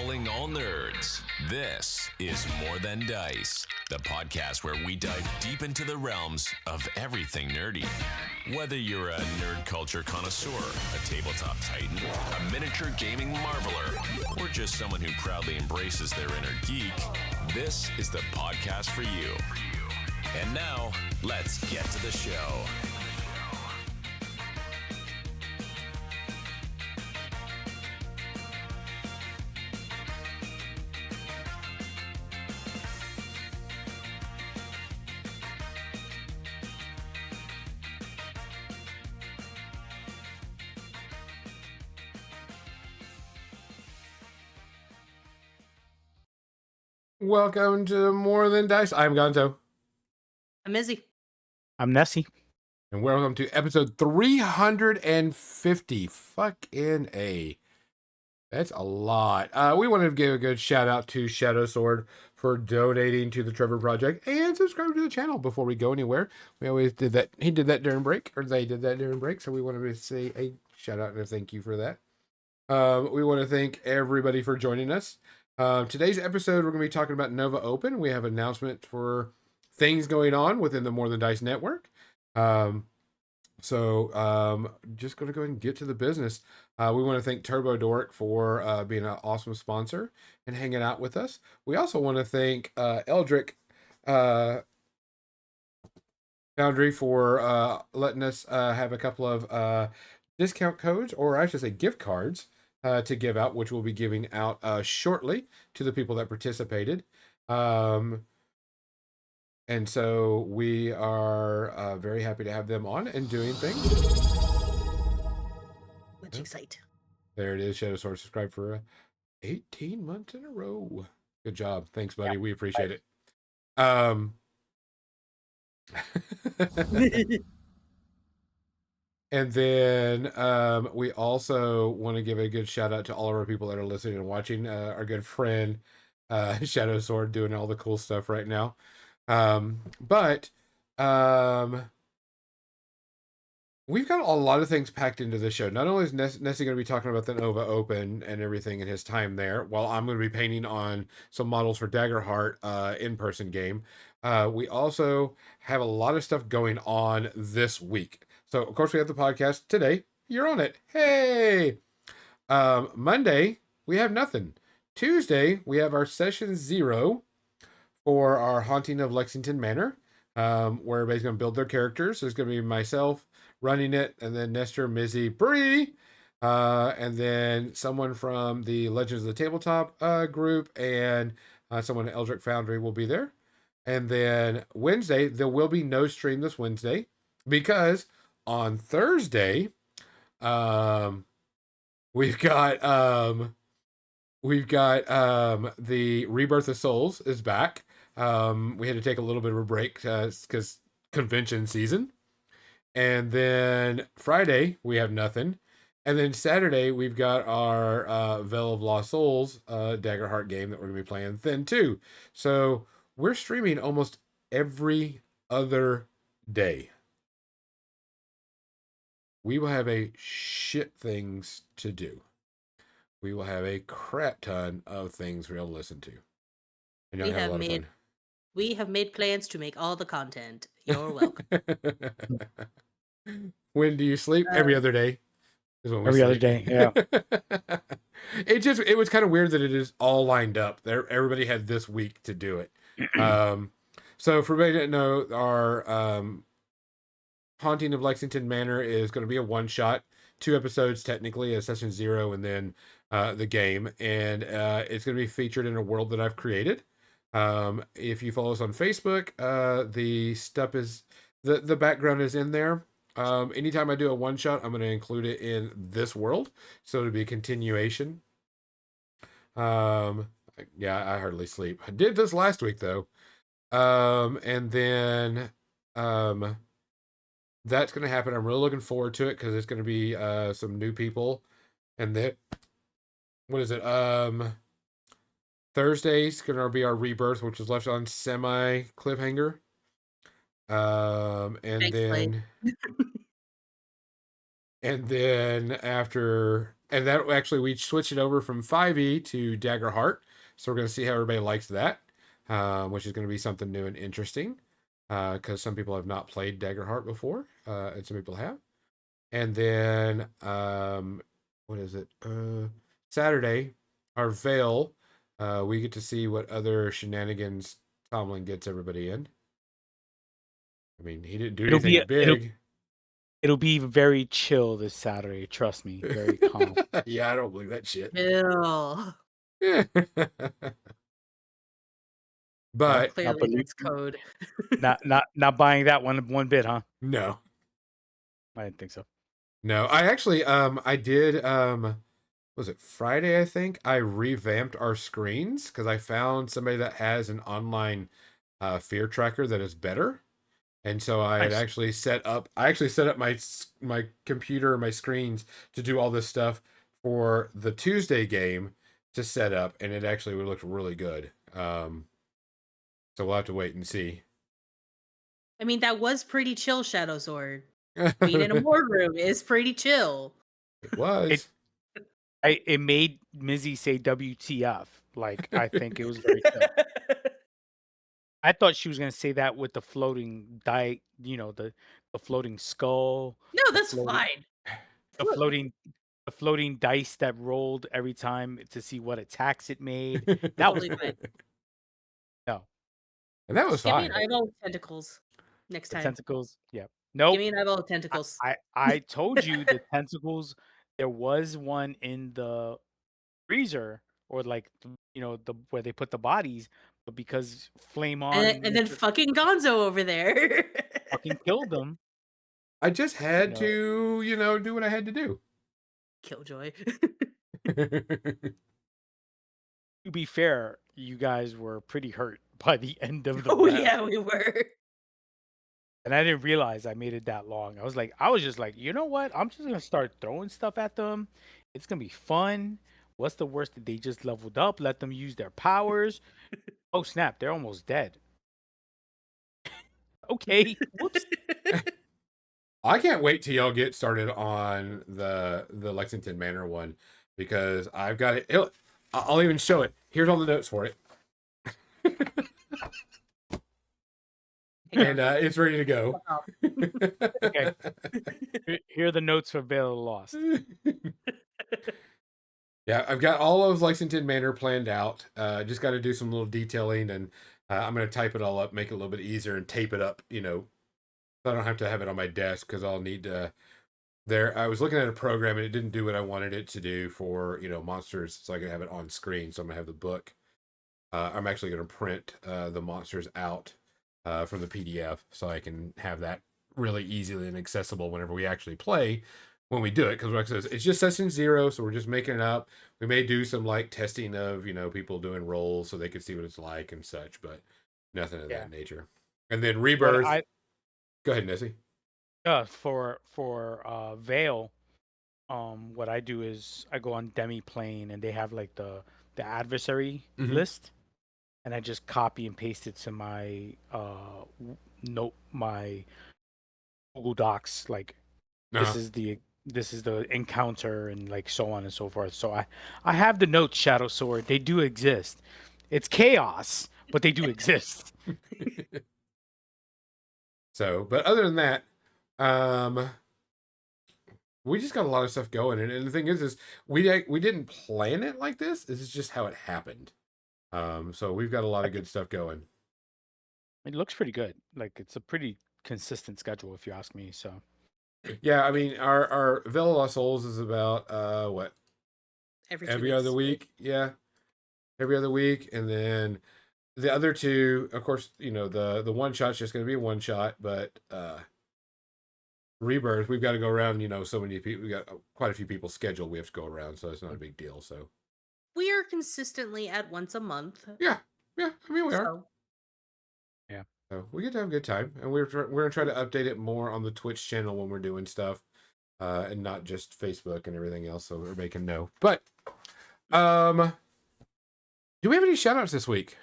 Calling all nerds. This is More Than Dice, the podcast where we dive deep into the realms of everything nerdy. Whether you're a nerd culture connoisseur, a tabletop titan, a miniature gaming marveler, or just someone who proudly embraces their inner geek, this is the podcast for you. And now, let's get to the show. Welcome to More Than Dice. I'm Gonzo. I'm Izzy. I'm Nessie. And welcome to episode 350. Fucking A. That's a lot. We want to give a good shout out to Shadow Sword for donating to the Trevor Project and subscribe to the channel before we go anywhere. We always did that. He did that during break, or they did that during break. So we wanted to say a shout out and a thank you for that. We want to thank everybody for joining us. Today's episode, we're going to be talking about Nova Open. We have an announcement for things going on within the More Than Dice network. Just going to go ahead and get to the business. We want to thank Turbo Dork for being an awesome sponsor and hanging out with us. We also want to thank Eldrick Foundry for letting us have a couple of discount codes, or I should say gift cards, to give out, which we'll be giving out shortly to the people that participated. And so we are very happy to have them on and doing things. Much excite. There it is. Shadow Sword subscribed for 18 months in a row. Good job. Thanks, buddy. We appreciate it. And then we also want to give a good shout out to all of our people that are listening and watching. Our good friend Shadow Sword doing all the cool stuff right now. We've got a lot of things packed into this show. Not only is Nessie going to be talking about the Nova Open and everything in his time there, while I'm going to be painting on some models for Daggerheart in-person game. We also have a lot of stuff going on this week. So, of course, we have the podcast today. You're on it. Hey! Monday, we have nothing. Tuesday, we have our session 0 for our Haunting of Lexington Manor, where everybody's going to build their characters. There's going to be myself running it, and then Nestor, Mizzy, Bree, and then someone from the Legends of the Tabletop group, and someone at Eldrick Foundry will be there. And then Wednesday, there will be no stream this Wednesday, because on Thursday, we've got the Rebirth of Souls is back. We had to take a little bit of a break because convention season. And then Friday we have nothing. And then Saturday we've got our Veil of Lost Souls Daggerheart game that we're gonna be playing then too. So we're streaming almost every other day. We will have a shit things to do. We will have a crap ton of things we'll listen to. And We have made plans to make all the content. You're welcome. When do you sleep? Every other day. Is when we Every other sleep. day, yeah. It was kind of weird that it is all lined up. Everybody had this week to do it. So for everybody that know, our Haunting of Lexington Manor is going to be a one-shot, 2 episodes technically, a session 0 and then the game. And it's going to be featured in a world that I've created. If you follow us on Facebook, the stuff is, the background is in there. Anytime I do a one-shot, I'm going to include it in this world. So it'll be a continuation. Yeah, I hardly sleep. I did this last week though. And then, that's going to happen. I'm really looking forward to it because it's going to be some new people. And then, what is it? Thursday's going to be our Rebirth, which was left on semi cliffhanger. And then after and that actually we switched it over from 5e to Dagger Heart. So we're going to see how everybody likes that, which is going to be something new and interesting because some people have not played Dagger Heart before, and some people have. And then what is it? Saturday, our Veil. We get to see what other shenanigans Tomlin gets everybody in. I mean, he didn't do It'll be anything big. it'll be very chill this Saturday. Trust me, very calm. Yeah, I don't believe that shit. Ew. But Clearly, that's code. not buying that one bit, huh? no, I didn't think so. no. I actually, I did. Was it Friday? I think I revamped our screens because I found somebody that has an online fear tracker that is better. And so I had Nice. actually set up. I actually set up my computer, my screens to do all this stuff for the Tuesday game to set up, and it actually looked really good. So we'll have to wait and see. I mean, that was pretty chill, Shadow Sword. Being in a boardroom is pretty chill. It was. It made Mizzy say WTF. Like, I think it was very chill. I thought she was gonna say that with the floating the floating skull. No, the that's floating, fine. the Look. floating the floating dice that rolled every time to see what attacks it made. That was Totally fine. no. And that was Just give me fine. an eyeball with tentacles next The time. tentacles. Yeah. Give Nope. me an eyeball with tentacles. I told you the tentacles. There was one in the freezer, or like the where they put the bodies, but because Flame On And then fucking Gonzo over there. fucking killed them. I just had No. to, do what I had to do. Killjoy. To be fair, you guys were pretty hurt by the end of the Oh round. yeah, we were. And I didn't realize I made it that long. I was just like, you know what? I'm just gonna start throwing stuff at them. It's gonna be fun. What's the worst that they just leveled up? Let them use their powers. Oh snap, they're almost dead. Okay. Whoops. I can't wait till y'all get started on the Lexington Manor one because I've got it. I'll even show it. Here's all the notes for it. And it's ready to go. Okay. Here are the notes for Veil of the Lost. Yeah, I've got all of Lexington Manor planned out. Just got to do some little detailing, and I'm going to type it all up, make it a little bit easier, and tape it up. So I don't have to have it on my desk because I'll need to. I was looking at a program and it didn't do what I wanted it to do for monsters, so I could have it on screen. So I'm gonna have the book. I'm actually gonna print the monsters out from the PDF so I can have that really easily and accessible whenever we actually play when we do it. Because like I says, it's just session 0, so we're just making it up. We may do some like testing of people doing rolls so they can see what it's like and such, but nothing of that nature. And then Rebirth. Go ahead, Nessie. For Veil, what I do is I go on Demiplane and they have like the adversary list, and I just copy and paste it to my my Google Docs. Like this is the encounter and like so on and so forth. So I have the notes, Shadow Sword. They do exist. It's chaos, but they do exist. So, but other than that, we just got a lot of stuff going, and the thing is we didn't plan it like this. This is just how it happened. So we've got a lot of good stuff going. It looks pretty good. Like it's a pretty consistent schedule, if you ask me. So, yeah, I mean, our Villa Lost Souls is about what Every other week, yeah, every other week, and then the other two, of course, the one shot's just going to be a one shot, but Rebirth, we've got to go around. So many people. We got quite a few people scheduled. We have to go around, so it's not a big deal. So we are consistently at once a month. Yeah. I mean, we are. Yeah. So we get to have a good time, and we're gonna try to update it more on the Twitch channel when we're doing stuff, and not just Facebook and everything else, so everybody can know. But, do we have any shout outs this week?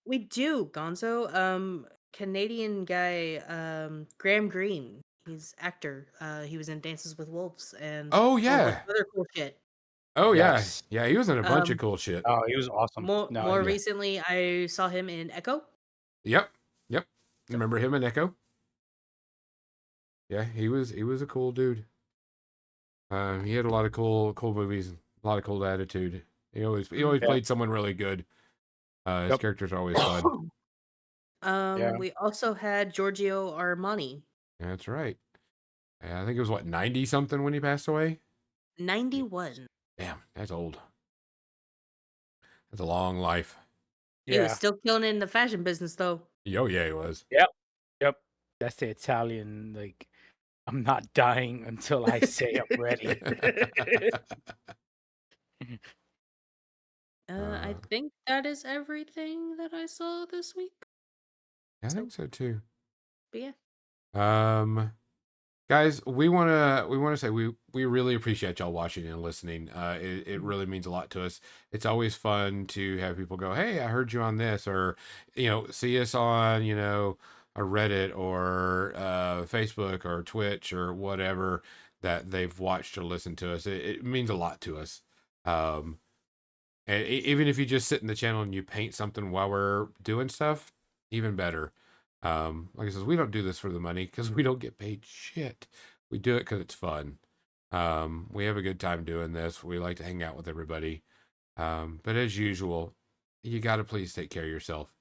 We do, Gonzo. Canadian guy, Graham Greene. He's actor. He was in Dances with Wolves and Oh yeah, other cool shit. Oh yeah, Yes. yeah. He was in a bunch of Um, cool shit. Oh, he was awesome. No, more yeah. recently, I saw him in Echo. Yep, yep. So, Remember him in Echo? Yeah, he was a cool dude. He had a lot of cool movies, a lot of cool attitude. He always Yeah. played someone really good. His Yep. characters are always fun. Yeah. we also had Giorgio Armani, That's right. Yeah, I think it was what 90 something when he passed away. 91. Damn, that's old. That's a long life. He was Yeah. still killing it in the fashion business, though. Yo, yeah, he was. Yep. Yep. That's the Italian, like, I'm not dying until I say I'm ready. I uh, think that is everything that I saw this week. I So, think so too. but yeah. Guys, we wanna say we really appreciate y'all watching and listening. It really means a lot to us. It's always fun to have people go, "Hey, I heard you on this," or see us on a Reddit or Facebook or Twitch or whatever that they've watched or listened to us. It means a lot to us. Um, and even if you just sit in the channel and you paint something while we're doing stuff, even better. Like I says, we don't do this for the money because we don't get paid shit. We do it because it's fun. We have a good time doing this. We like to hang out with everybody. But as usual, you got to please take care of yourself.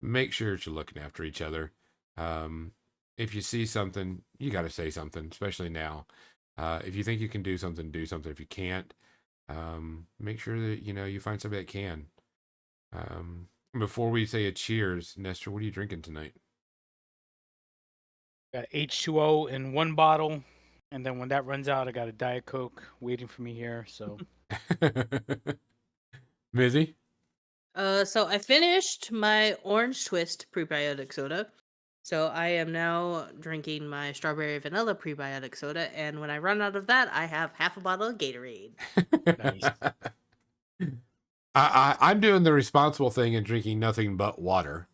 Make sure that you're looking after each other. If you see something, you got to say something, especially now. If you think you can do something, do something. If you can't, make sure that you find somebody that can. Before we say a cheers, Nestor, what are you drinking tonight? Got H2O in one bottle, and then when that runs out, I got a Diet Coke waiting for me here. So Mizzy? So I finished my orange twist prebiotic soda. So I am now drinking my strawberry vanilla prebiotic soda, and when I run out of that, I have half a bottle of Gatorade. nice. I'm doing the responsible thing and drinking nothing but water.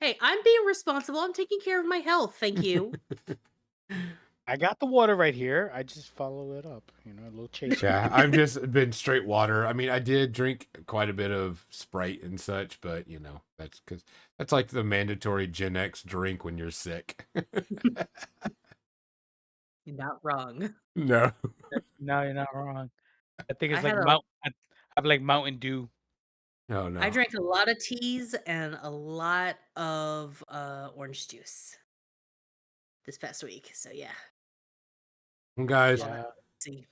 Hey, I'm being responsible. I'm taking care of my health. Thank you. I got the water right here. I just follow it up. A little chaser. Yeah, I've just been straight water. I mean, I did drink quite a bit of Sprite and such, but that's because that's like the mandatory Gen X drink when you're sick. You're not wrong. No. No, you're not wrong. I think I it's like had a I have like Mountain Dew. Oh I no. drank a lot of teas and a lot of orange juice this past week. So yeah. Well, guys, All that. Yeah. See.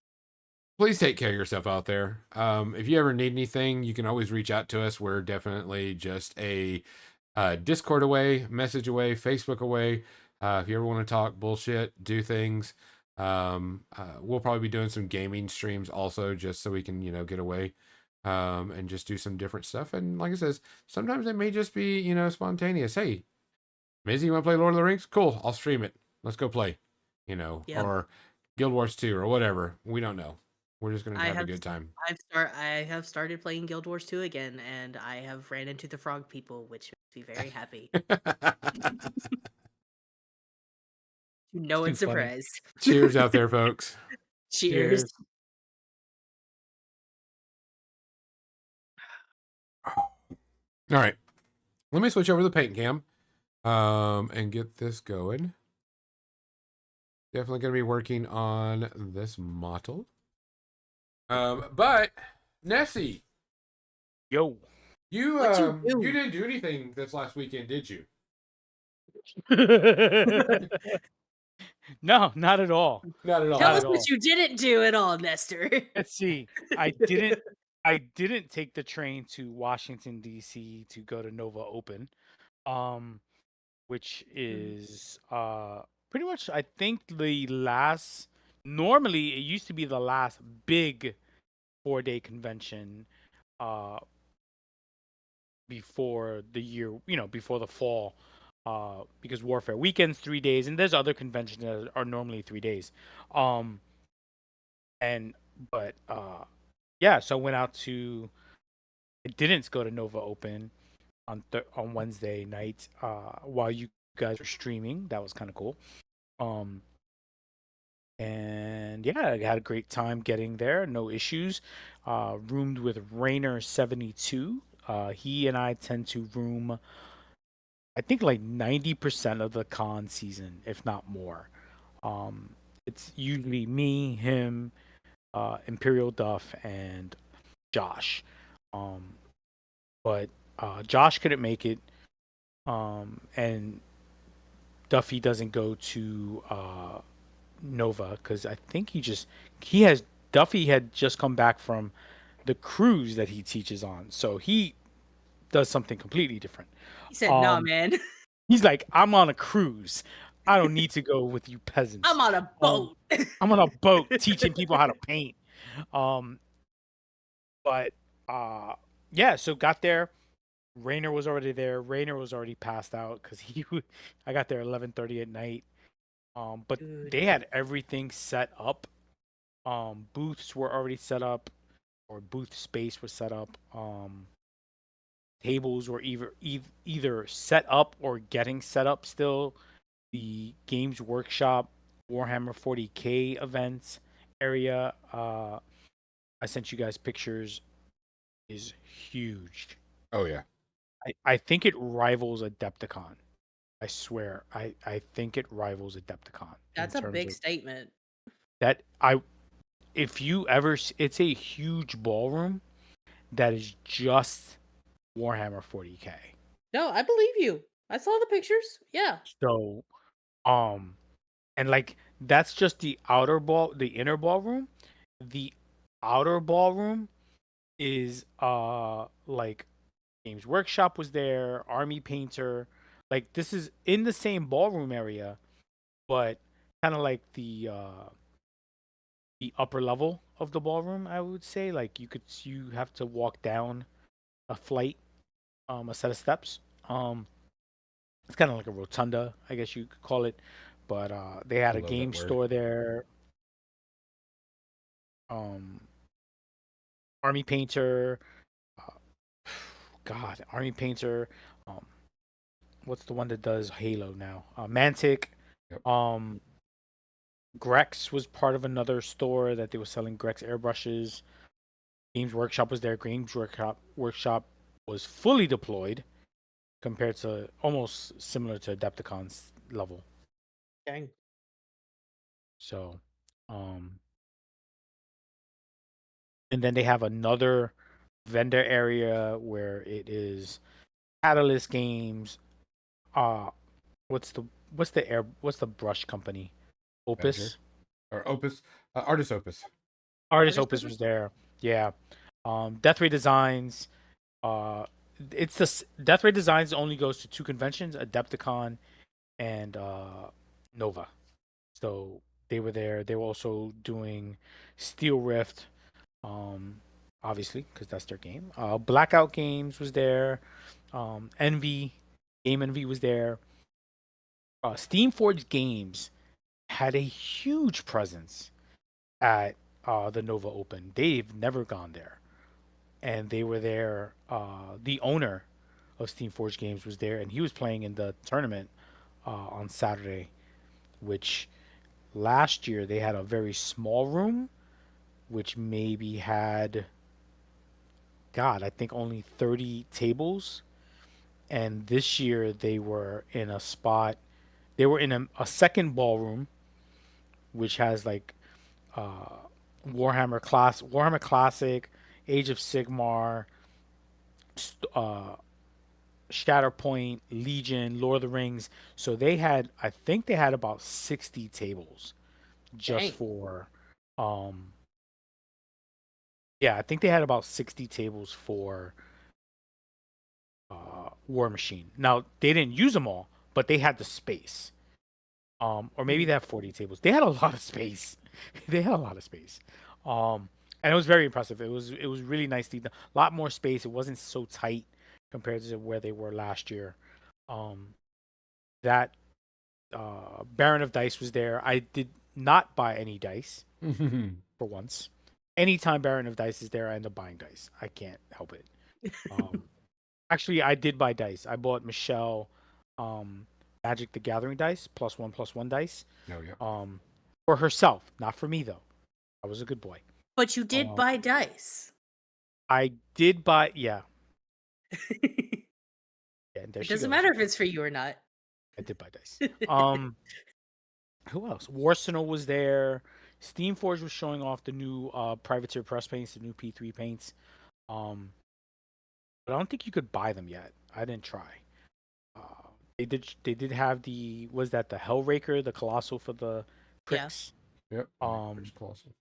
please take care of yourself out there. If you ever need anything, you can always reach out to us. We're definitely just a Discord away, message away, Facebook away. If you ever want to talk bullshit, do things, we'll probably be doing some gaming streams also, just so we can get away, and just do some different stuff. And like I says, sometimes it may just be spontaneous. Hey, Mizzy, you want to play Lord of the Rings? Cool, I'll stream it. Let's go play. Yep. Or Guild Wars 2 or whatever. We don't know. We're just gonna I have a have good time. I have started playing Guild Wars 2 again, and I have ran into the frog people, which makes me very happy. No Too one's funny. surprised. Cheers out there, folks. Cheers. Cheers. All right. Let me switch over to the paint cam and get this going. Definitely going to be working on this model. But Nessie, Yo. you What'd you do? you didn't do anything this last weekend, did you? No, not at all. Not at all. Tell Not us at what all. you didn't do at all, Nestor. Let's see. I didn't take the train to Washington D.C. to go to Nova Open, which is pretty much I think the last. Normally, it used to be the last big 4-day convention uh before the year, before the fall, because Warfare Weekend's 3 days, and there's other conventions that are normally 3 days. Um, and but yeah, so I went out to. I didn't go to Nova Open on Wednesday night while you guys were streaming. That was kind of cool. Um, And yeah, I had a great time getting there. No issues. Roomed with Rainer72. He and I tend to room, I think, like 90% of the con season, if not more. Um, it's usually me, him, Imperial Duff, and Josh. Um, but Josh couldn't make it, and Duffy doesn't go to Nova because I think he has Duffy had just come back from the cruise that he teaches on, so he does something completely different. He said, "Nah, Um, man, he's like, I'm on a cruise. I don't need to go with you peasants. I'm on a Um, boat." I'm on a boat teaching people how to paint. Um, but yeah, so got there. Rainer was already there. Rainer was already passed out because I got there 11:30 at night. But Dude, they had everything set up. Booths were already set up, or booth space was set up. Tables were either set up or getting set up still. The Games Workshop Warhammer 40K events area. I sent you guys pictures. Is huge. Oh yeah. I think it rivals Adepticon. I swear, I think it rivals Adepticon in that's a terms big of statement. that. If you ever, it's a huge ballroom that is just Warhammer 40K. No, I believe you. I saw the pictures. Yeah. So, um, and like that's just the inner ballroom. The outer ballroom is like Games Workshop was there, Army Painter. Like this is in the same ballroom area, but kind of like the upper level of the ballroom, I would say. Like you have to walk down a flight, a set of steps. It's kind of like a rotunda, I guess you could call it. But they had I a love that game word. store there. Um, Army Painter, uh, God, Army Painter. Um, what's the one that does Halo now? Mantic. Yep. Grex was part of another store that they were selling Grex airbrushes. Games Workshop was there. Games Workshop was fully deployed compared to almost similar to Adepticon's level. Dang. So, um, and then they have another vendor area where it is Catalyst Games. Uh, what's the what's the brush company? Badger Opus. or Opus, Artist Opus. Artist Artist Opus was Opus? there. Yeah. Death Ray Designs. Uh, it's Death Ray Designs only goes to two conventions: Adepticon and Nova. So they were there. They were also doing Steel Rift, um, obviously because that's their game. Blackout Games was there. Envy, Game Envy was there. Steamforged Games had a huge presence at the Nova Open. They've never gone there, and they were there. The owner of Steamforged Games was there, and he was playing in the tournament on Saturday, which last year they had a very small room, which maybe had, God, I think only 30 tables. And this year they were in a spot, they were in a second ballroom, which has like uh, Warhammer Classic, Age of Sigmar, uh, Shatterpoint, Legion, Lord of the Rings. So I think they had about 60 tables just Dang. for, um, yeah, I think they had about 60 tables for War Machine. Now they didn't use them all, but they had the space. Or maybe Mhm. they have 40 tables. They had a lot of space. They had a lot of space. And it was very impressive. It was really nicely done. A lot more space. It wasn't so tight compared to where they were last year. Um, that Baron of Dice was there. I did not buy any dice for once. Anytime Baron of Dice is there, I end up buying dice. I can't help it. Um, Actually, I did buy dice. I bought Michelle um, Magic the Gathering dice, +1/+1 dice. No, yeah. Um, for herself, not for me though. I was a good boy. But you did Um, buy dice. I did buy, yeah, It yeah. There she doesn't goes. matter if it's for you or not. I did buy dice. Um, who else? Warsenal was there. Steamforge was showing off the new privateer press paints, the new P3 paints. Um, but I don't think you could buy them yet. I didn't try. They did have the, was that the Hellraker, the Colossal for the Yeah. pricks? Yep. Um, Colossal.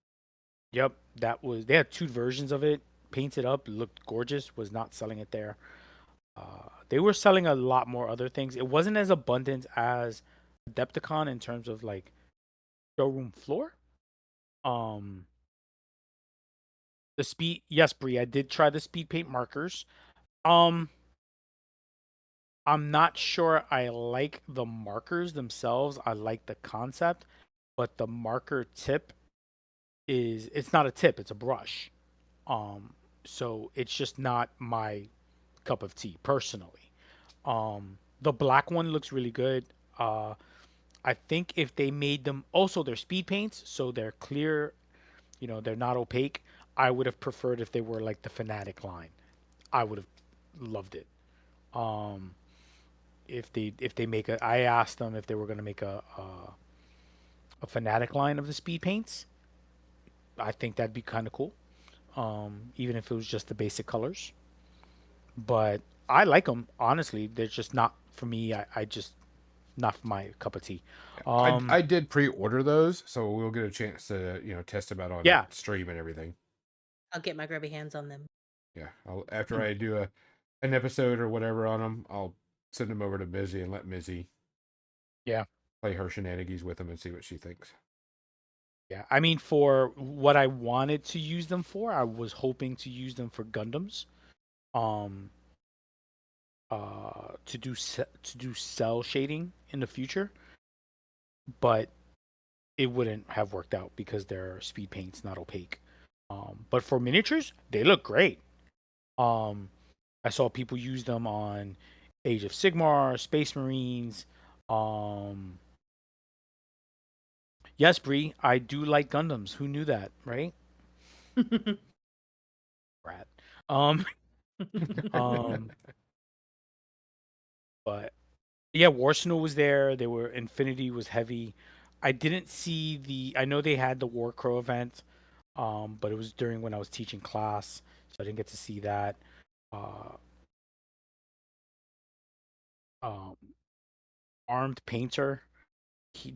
Yep, that was, they had two versions of it, painted up, looked gorgeous. Was not selling it there. They were selling a lot more other things. It wasn't as abundant as Adepticon in terms of like showroom floor. Um, the speed, yes, Bree, I did try the speed paint markers. Um, I'm not sure I like the markers themselves. I like the concept, but the marker tip is, it's not a tip, it's a brush. Um, so it's just not my cup of tea personally. The black one looks really good. I think if they made them, also they're speed paints, so they're clear, they're not opaque. I would have preferred if they were like the Fanatic line. I would have loved it. Um, if they make a, I asked them if they were gonna make a Fanatic line of the speed paints. I think that'd be kind of cool. Even if it was just the basic colors. But I like them honestly. They're just not for me. I just not my cup of tea. I did pre-order those, so we'll get a chance to test them out on Yeah. stream and everything. I'll get my grubby hands on them. Yeah, after I do an episode or whatever on them, I'll send them over to Mizzy and let Mizzy Yeah. play her shenanigans with them and see what she thinks. Yeah. I mean, for what I wanted to use them for, I was hoping to use them for Gundams. Um. To do cell shading in the future, but it wouldn't have worked out because they're speed paints, not opaque. But for miniatures, they look great. Um, I saw people use them on Age of Sigmar, Space Marines. Um, yes, Bree, I do like Gundams. Who knew that, right? Rat. Um, um, but yeah, Warsenal was there. They were Infinity was heavy. I didn't see the. I know they had the War Crow event, but it was during when I was teaching class, so I didn't get to see that. Uh, um, Armed Painter,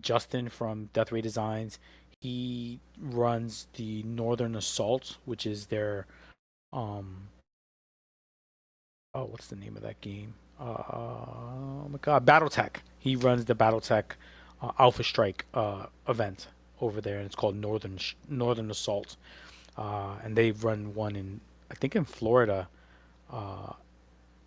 Justin from Death Ray Designs. He runs the Northern Assault, which is their what's the name of that game? Oh my god, BattleTech. He runs the BattleTech Alpha Strike event over there, and it's called Northern Assault. And they've run one in, I think, in Florida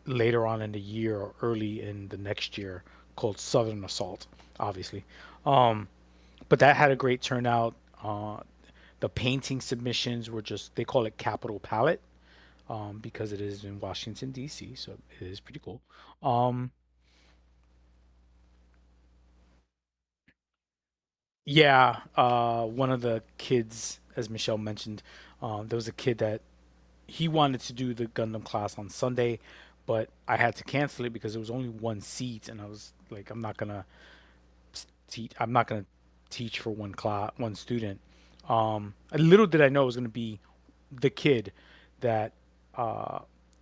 later on in the year or early in the next year, called Southern Assault, obviously. Um, but that had a great turnout. The painting submissions were just, they call it Capital Palette, because it is in Washington, D.C., so it is pretty cool. Um, yeah, one of the kids, as Michelle mentioned, there was a kid that he wanted to do the Gundam class on Sunday, but I had to cancel it because there was only one seat, and I was like, I'm not gonna teach for one student. Little did I know it was gonna be the kid that uh,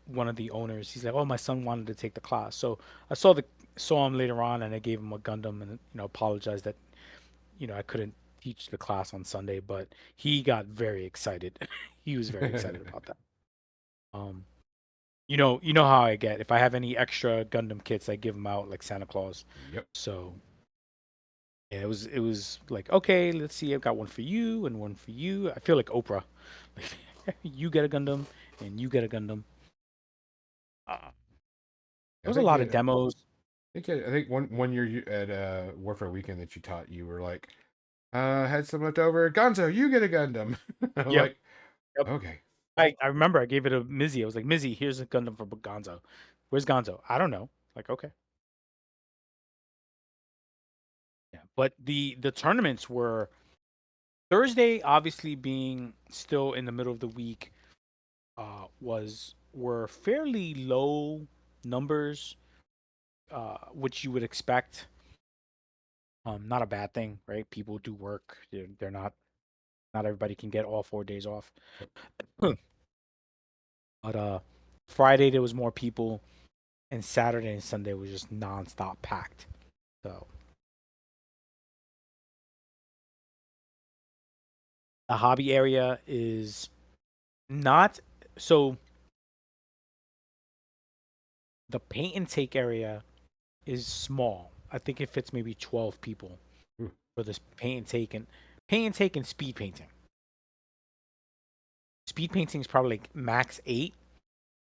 one of the owners. He's like, "Oh, my son wanted to take the class." So I saw him later on, and I gave him a Gundam, and apologized that I couldn't teach the class on Sunday, but he got very excited. He was very excited about that. Um, you know how I get. If I have any extra Gundam kits, I give them out like Santa Claus. Yep. So yeah, it was like, okay, let's see. I've got one for you and one for you. I feel like Oprah. You get a Gundam and you get a Gundam. Uh, there I was a think lot of demos. I think one year at Warfare Weekend that you taught, you were like, had some left over. Gonzo, you get a Gundam. I'm Yep. like, Yep. okay. I remember I gave it to Mizzy. I was like, Mizzy, here's a Gundam for Gonzo. Where's Gonzo? I don't know. Like, okay. Yeah. But the tournaments were Thursday, obviously being still in the middle of the week, were fairly low numbers, which you would expect. Not a bad thing, right? People do work. They're not everybody can get all 4 days off. But Friday there was more people, and Saturday and Sunday was just nonstop packed. So the hobby area is not so. The paint and take area is small. I think it fits maybe 12 people Hmm. for this paint and take and speed painting. Speed painting is probably like max 8,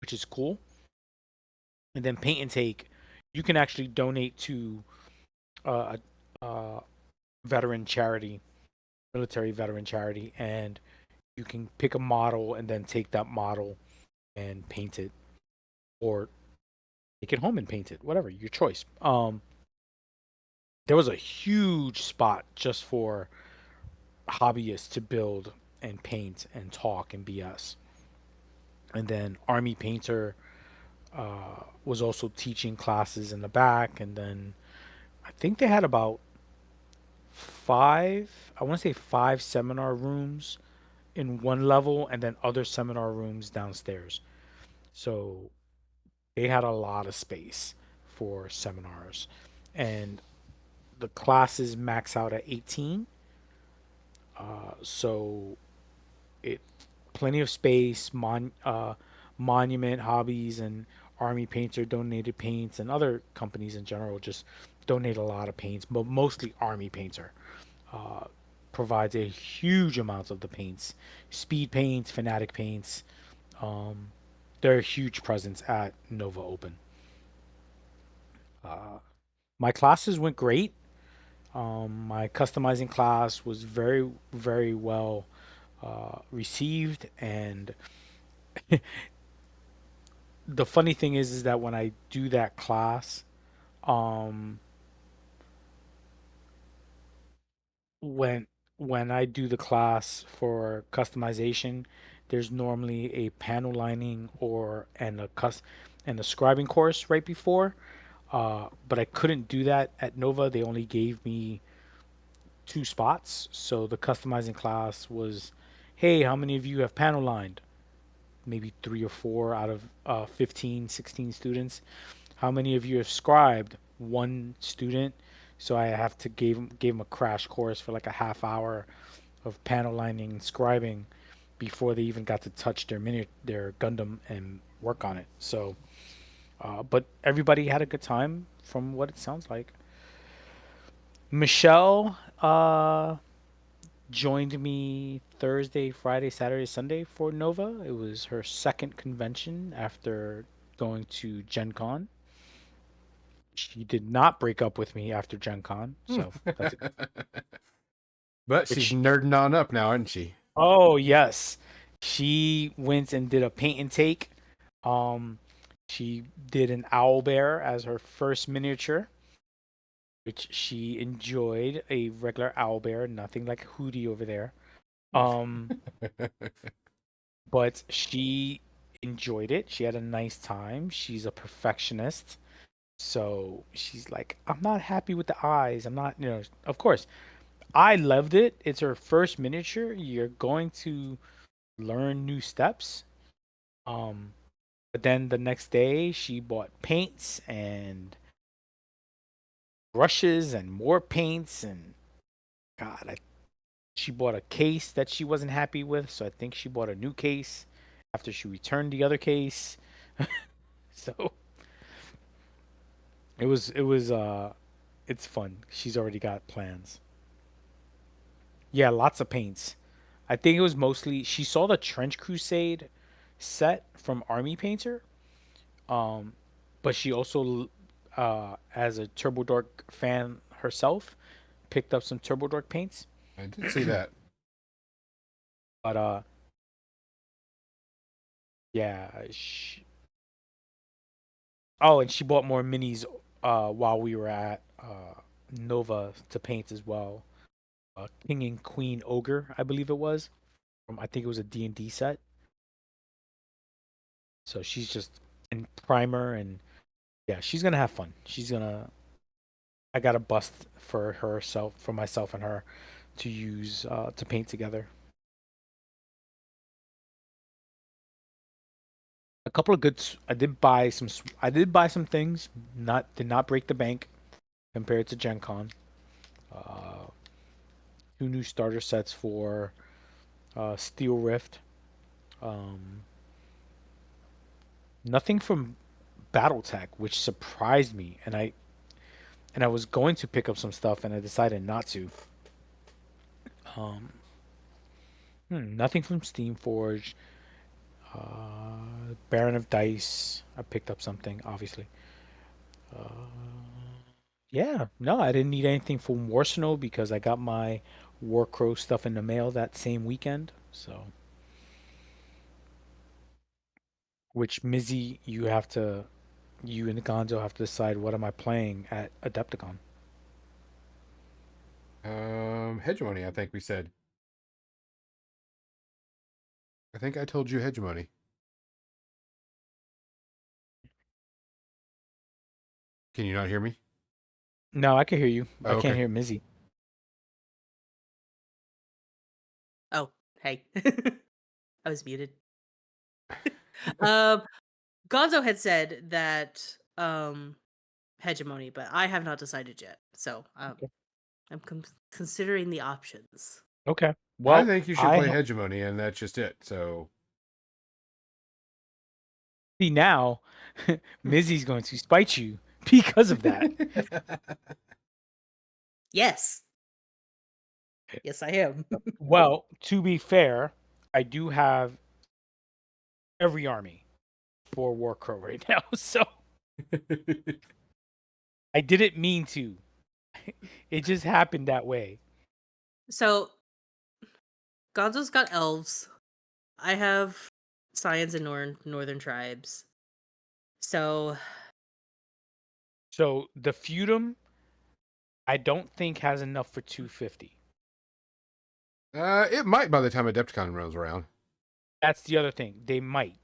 which is cool. And then paint and take, you can actually donate to a veteran charity, military veteran charity, and you can pick a model and then take that model and paint it, or take it home and paint it, whatever your choice. There was a huge spot just for hobbyists to build and paint and talk and BS. And then Army Painter was also teaching classes in the back. And then I think they had about I want to say five seminar rooms in one level and then other seminar rooms downstairs. So they had a lot of space for seminars. And the classes max out at 18. So it plenty of space, Monument Hobbies and Army Painter donated paints, and other companies in general just donate a lot of paints, but mostly Army Painter uh, provides a huge amount of the paints, speed paints, fanatic paints. Um, they're a huge presence at Nova Open. Uh, my classes went great. My customizing class was very, very well received, and the funny thing is that when I do that class, um, when when I do the class for customization, there's normally a panel lining and a scribing course right before. But I couldn't do that at Nova. They only gave me 2 spots, so the customizing class was, hey, how many of you have panel lined? Maybe 3 or 4 out of 15, 16 students. How many of you have scribed? One student. So I have to gave him a crash course for like a half hour of panel lining and scribing before they even got to touch their Gundam and work on it. So, but everybody had a good time from what it sounds like. Michelle joined me Thursday, Friday, Saturday, Sunday for Nova. It was her second convention after going to Gen Con. She did not break up with me after Gen Con, so that's But she's which. nerding on up now, isn't she? Oh yes, she went and did a paint and take. Um, she did an owl bear as her first miniature, which she enjoyed. A regular owl bear, nothing like Hootie over there. Um, but she enjoyed it. She had a nice time. She's a perfectionist. So she's like, I'm not happy with the eyes. I'm not, of course, I loved it. It's her first miniature. You're going to learn new steps. Um, but then the next day, she bought paints and brushes and more paints. And God, she bought a case that she wasn't happy with. So I think she bought a new case after she returned the other case. So it's fun. She's already got plans. Yeah, lots of paints. I think it was mostly she saw the Trench Crusade set from Army Painter. Um, but she also, as a Turbo Dork fan herself, picked up some Turbo Dork paints. I did see that. But yeah. Oh, and she bought more minis while we were at Nova to paint as well. King and Queen Ogre, I believe it was. I think it was a D&D set. So she's just in primer, and yeah, she's gonna have fun. She's gonna. I got a bust for myself and her, to use to paint together. A couple of good. I did buy some. I did buy some things. Did not break the bank compared to Gen Con. Uh, Two new starter sets for Steel Rift. Um, Nothing from BattleTech, which surprised me, and I was going to pick up some stuff, and I decided not to. Um, Nothing from Steamforge. Baron of Dice. I picked up something, obviously. Uh, yeah, no, I didn't need anything from Warsenal because I got my Warcrow stuff in the mail that same weekend. So, which Mizzy, you and Gonzo have to decide what am I playing at Adepticon. Hegemony, I think we said. I think I told you hegemony. Can you not hear me? No, I can hear you. I Oh, can't okay. hear Mizzy. Oh, hey. I was muted. um Gonzo had said that hegemony, but I have not decided yet. So Okay. I'm considering the options. Okay. I Well, think you should play hegemony, and that's just it. So see now, Mizzy's going to spite you because of that. Yes. Yes, I am. Well, to be fair, I do have every army for Warcrow right now, so I didn't mean to. It just happened that way. So Gonzo's got elves. I have Scions and Northern tribes. So So the Feudum, I don't think has enough for 250. it might by the time Adepticon rolls around. That's the other thing. They might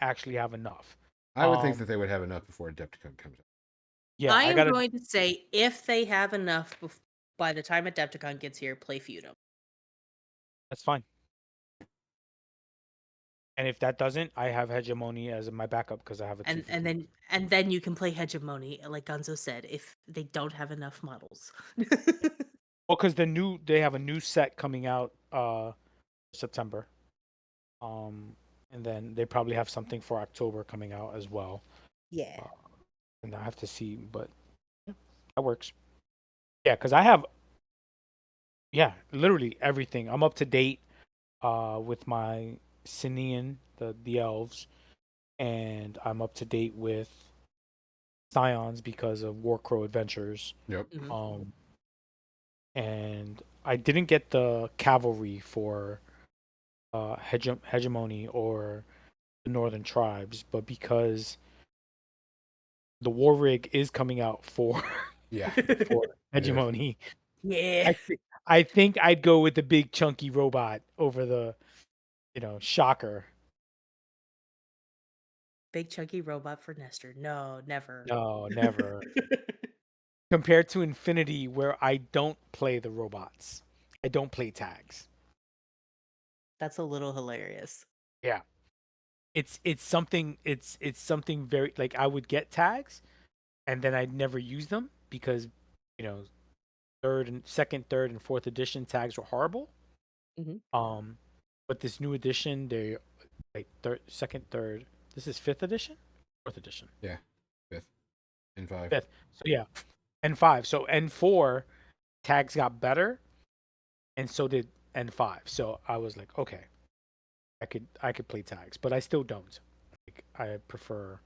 actually have enough. I would think that they would have enough before Adepticon comes out. Yeah, I I am gotta. going to say if they have enough by the time Adepticon gets here, play Feudum. That's fine. And if that doesn't, I have Hegemony as my backup because I have a 250. And then you can play Hegemony, like Gonzo said, if they don't have enough models. Well, because they have a new set coming out September. Um, and then they probably have something for October coming out as well. Yeah. And I have to see, but yeah, that works. Yeah, because I have literally everything. I'm up to date with my Sinian, the elves, and I'm up to date with Scions because of Warcrow Adventures. Yep. Mhm. And I didn't get the cavalry for hegemony or the northern tribes, but because the war rig is coming out for Yeah. for hegemony, Yeah. I think I'd go with the big chunky robot over the shocker. Big chunky robot for Nestor. No, never. No, never. Compared to Infinity, where I don't play the robots, I don't play tags. That's a little hilarious. Yeah, it's something very like I would get tags, and then I'd never use them because you know third and fourth edition tags were horrible. Mhm. But this new edition, they like second, third. This is fifth edition, fourth edition, Yeah. Fifth and five. fifth. So yeah, N5. So N4 tags got better, and so did N5. So I was like, okay, I could play tags, but I still don't. Like I prefer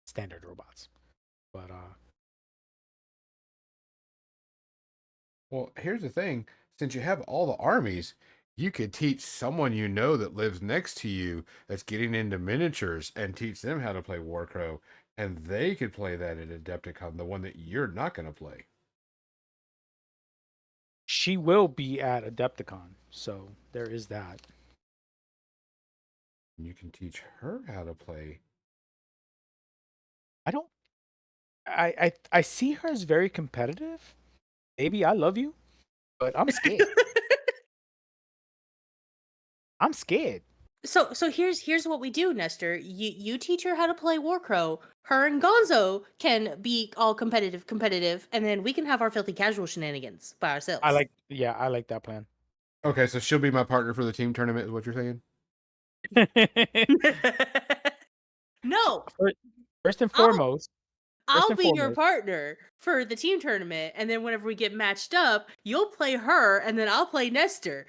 standard robots. But Well, here's the thing. Since you have all the armies, you could teach someone you know that lives next to you that's getting into miniatures and teach them how to play Warcrow, and they could play that at Adepticon, the one that you're not going to play. She will be at Adepticon, so there is that. You can teach her how to play. I don't. I see her as very competitive. Maybe I love you, but I'm scared. I'm scared. So here's what we do, Nestor. You teach her how to play Warcrow. Her and Gonzo can be all competitive, and then we can have our filthy casual shenanigans by ourselves. I like that plan. Okay, so she'll be my partner for the team tournament, is what you're saying? No, First and I'll foremost, first I'll and be your foremost, partner for the team tournament, and then whenever we get matched up, you'll play her, and then I'll play Nestor.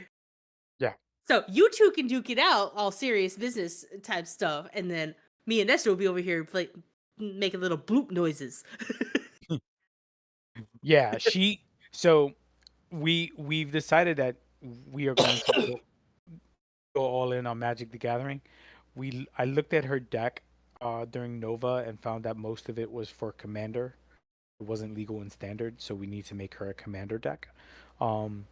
yeah, So you two can duke it out, all serious business type stuff, and then me and Nestor will be over here making little bloop noises. yeah. So we've decided that we are going to go all in on Magic the Gathering. I looked at her deck during Nova and found that most of it was for Commander. It wasn't legal in Standard, so we need to make her a Commander deck. Um,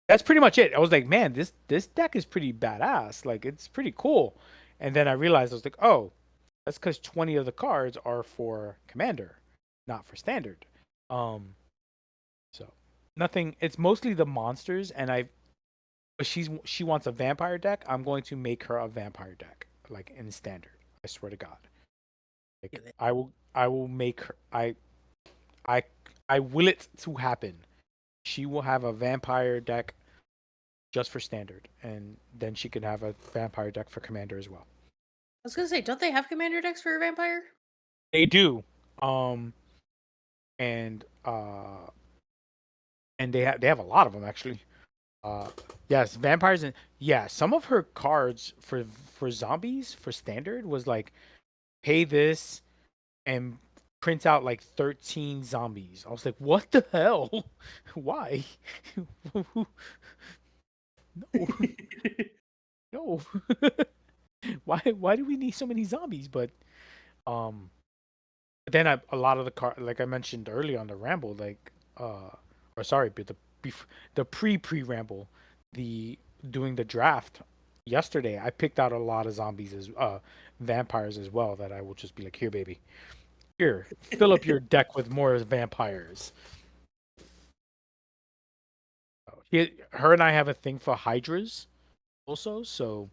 that's pretty much it. I was like, man, this deck is pretty badass. Like, it's pretty cool. And then I realized I was like, oh, that's because 20 of the cards are for Commander, not for Standard. Um, so nothing. It's mostly the monsters, and but she wants a vampire deck. I'm going to make her a vampire deck, like in Standard. I swear to God. Like I will make her. I I will it to happen. She will have a vampire deck just for Standard, and then she can have a vampire deck for Commander as well. I was gonna say, don't they have commander decks for a vampire? They do. Um, and uh, and they have a lot of them actually. Yes, vampires and yeah, some of her cards for zombies for Standard was like pay this and print out like 13 zombies. I was like, what the hell? Why? No, no. Why do we need so many zombies? Um, but then a lot of the like I mentioned earlier on the ramble, like or sorry, but the pre ramble, the doing the draft yesterday, I picked out a lot of zombies as vampires as well that I will just be like, here, baby, here, fill up your deck with more vampires. Her and I have a thing for hydras also, so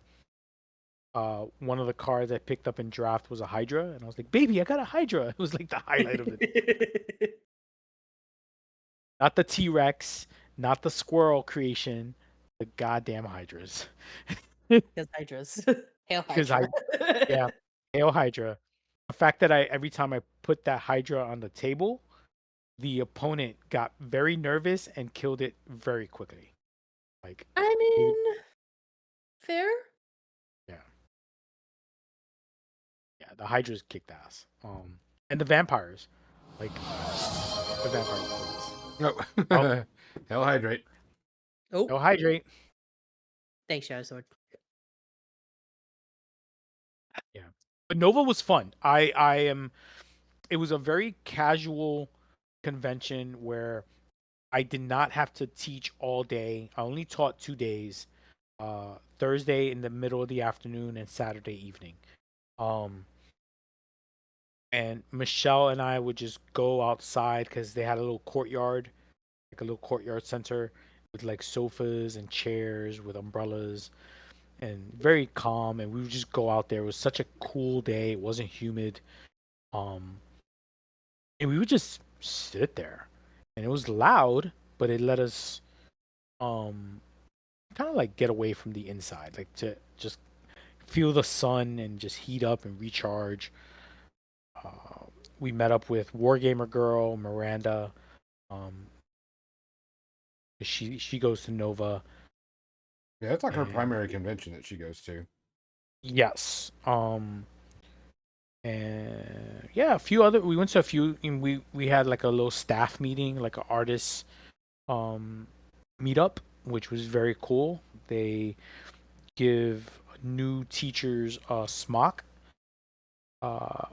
one of the cards I picked up in draft was a Hydra, and I was like, "Baby, I got a Hydra!" It was like the highlight of it. Not the T Rex, not the squirrel creation, the goddamn Hydras. Because Hydras. Hail Because Hydra. yeah, Hail Hydra. The fact that every time I put that Hydra on the table, the opponent got very nervous and killed it very quickly. Like, I mean, fair. yeah, yeah, the Hydras kicked ass. And the vampires, like the vampires. Oh, hell hydrate. Oh, No hydrate. thanks, Shadow Sword. Yeah. But Nova was fun. I am it was a very casual convention where I did not have to teach all day. I only taught 2 days. Thursday in the middle of the afternoon and Saturday evening. Um and Michelle and I would just go outside because they had a little courtyard, like a little courtyard center with like sofas and chairs with umbrellas and very calm, and we would just go out there. It was such a cool day. It wasn't humid. Um and we would just sit there. And it was loud, but it let us um kind of like get away from the inside, like to just feel the sun and just heat up and recharge. Uh, we met up with Wargamer Girl, Miranda. Um she goes to Nova. Yeah, that's like her And primary convention that she goes to. yes. And yeah, a few other we went to a few and we had like a little staff meeting, like an artist um meetup, which was very cool. They give new teachers a smock, uh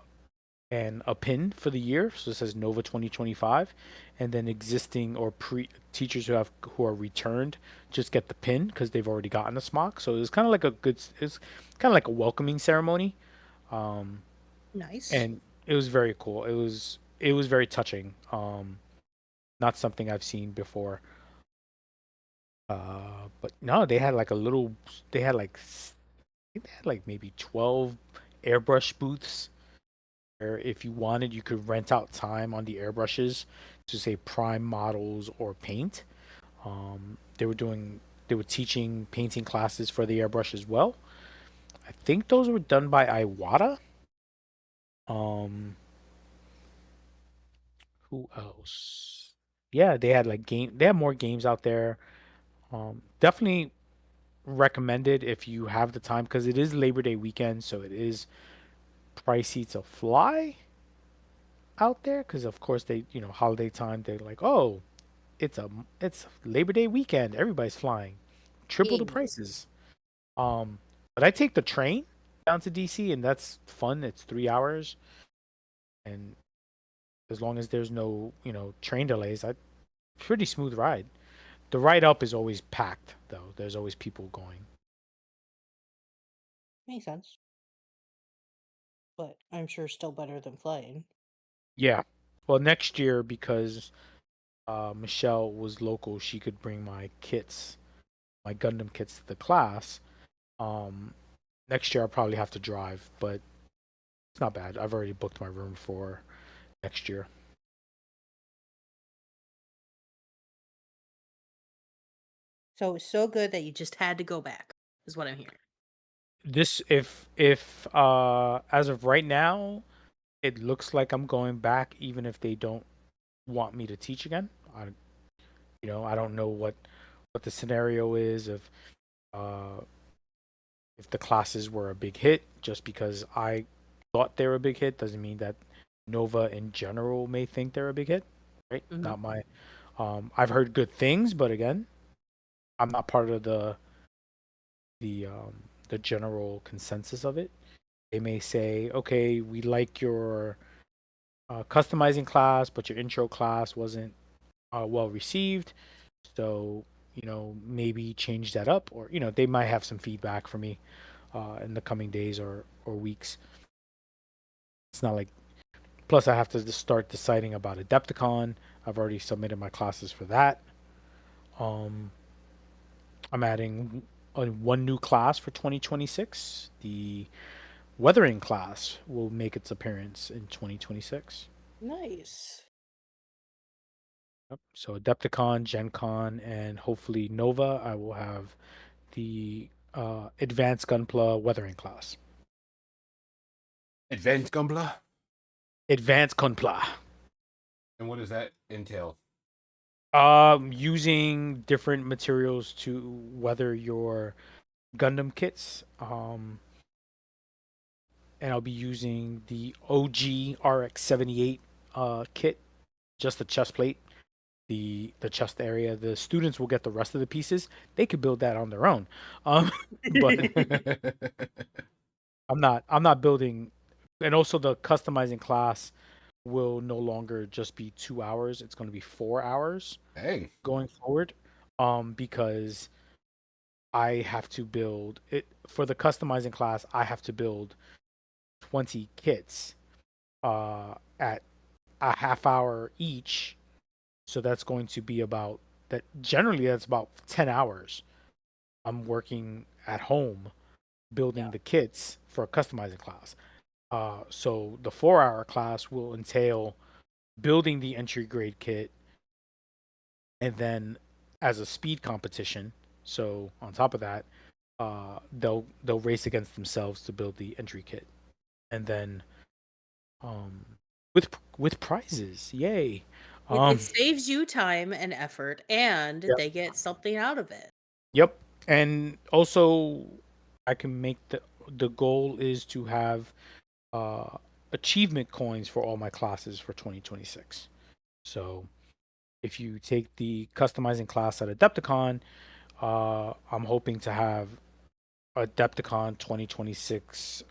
and a pin for the year. So it says Nova 2025, and then existing or pre teachers who are returned just get the pin because they've already gotten a smock. So it's kind of like it's kind of like a welcoming ceremony, um, Nice. and it was very cool. It was very touching. Not something I've seen before. But no, they had like a little. They had like I think they had like maybe 12 airbrush booths where if you wanted, you could rent out time on the airbrushes to say prime models or paint. They were doing, they were teaching painting classes for the airbrush as well. I think those were done by Iwata. Um, who else? Yeah, they had like they had more games out there. Definitely recommended if you have the time because it is Labor Day weekend, so it is pricey to fly out there because of course they, holiday time, they're like, oh, it's Labor Day weekend, everybody's flying, triple the Big. prices. um but I take the train down to DC, and that's fun. It's 3 hours, and as long as there's no, train delays, I pretty smooth ride. The ride up is always packed though, there's always people going. Makes sense. But I'm sure still better than flying. Yeah, well, next year, because Michelle was local, she could bring my Gundam kits to the class. um Next year I'll probably have to drive, but it's not bad. I've already booked my room for next year. So it's so good that you just had to go back, is what I'm hearing. This if as of right now, it looks like I'm going back even if they don't want me to teach again. I don't know what the scenario is uh if the classes were a big hit. Just because I thought they were a big hit doesn't mean that Nova in general may think they're a big hit, right? Hmm. Not my I've heard good things, but again, I'm not part of the um the general consensus of it. They may say, okay, we like your customizing class, but your intro class wasn't well received. So, maybe change that up, or, they might have some feedback for me in the coming days or weeks. It's not like, plus, I have to just start deciding about Adepticon. I've already submitted my classes for that. Um, I'm adding one new class for 2026. The Weathering class will make its appearance in 2026. Nice. Yep. So Adepticon, Gen Con, and hopefully Nova, I will have the Advanced Gunpla Weathering class. Advanced Gumbla? Advanced Gunpla. And what does that entail? Using different materials to weather your Gundam kits. And I'll be using the OG RX-78 kit, just the chest plate, the chest area. The students will get the rest of the pieces. They could build that on their own. But I'm not building. And also the customizing class will no longer just be 2 hours. It's going to be 4 hours Dang. going forward. Because I have to build it for the customizing class. I have to build 20 kits at a half hour each. So that's going to be about that. Generally, that's about 10 hours. I'm working at home building Yeah. the kits for a customizing class. So the 4 hour class will entail building the entry grade kit, and then as a speed competition. So on top of that, they'll race against themselves to build the entry kit, and then um, with prizes, yay! It Um, saves you time and effort, and yep, they get something out of it. yep, and also I can make the goal is to have uh, achievement coins for all my classes for 2026. So if you take the customizing class at Adepticon, I'm hoping to have Adepticon 2026,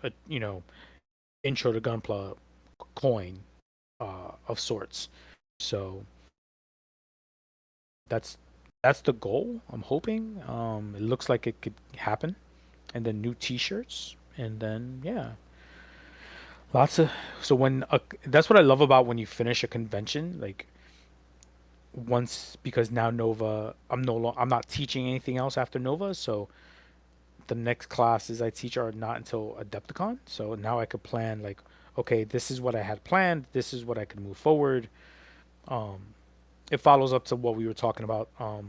intro to Gunpla coin of sorts. So that's that's the goal. I'm hoping. It looks like it could happen, and then new T-shirts, and then yeah, lots of. So that's what I love about when you finish a convention, like once because now Nova, I'm not teaching anything else after Nova, so the next classes I teach are not until Adepticon. So now I could plan like, okay, this is what I had planned. This is what I could move forward. Um, it follows up to what we were talking about. I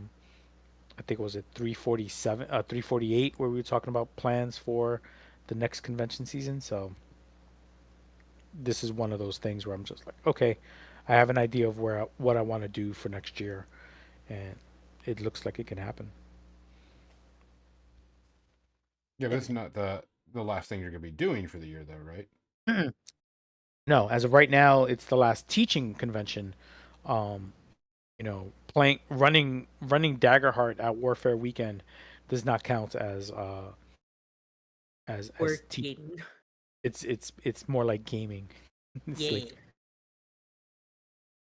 think it was at 347, 348, where we were talking about plans for the next convention season. So this is one of those things where I'm just like, okay, I have an idea of what I want to do for next year, and it looks like it can happen. Yeah, but it's not the last thing you're gonna be doing for the year, though, right? No, as of right now, it's the last teaching convention. Um, playing running Daggerheart at Warfare Weekend does not count as teach. Working. It's more like gaming. It's Yeah. like,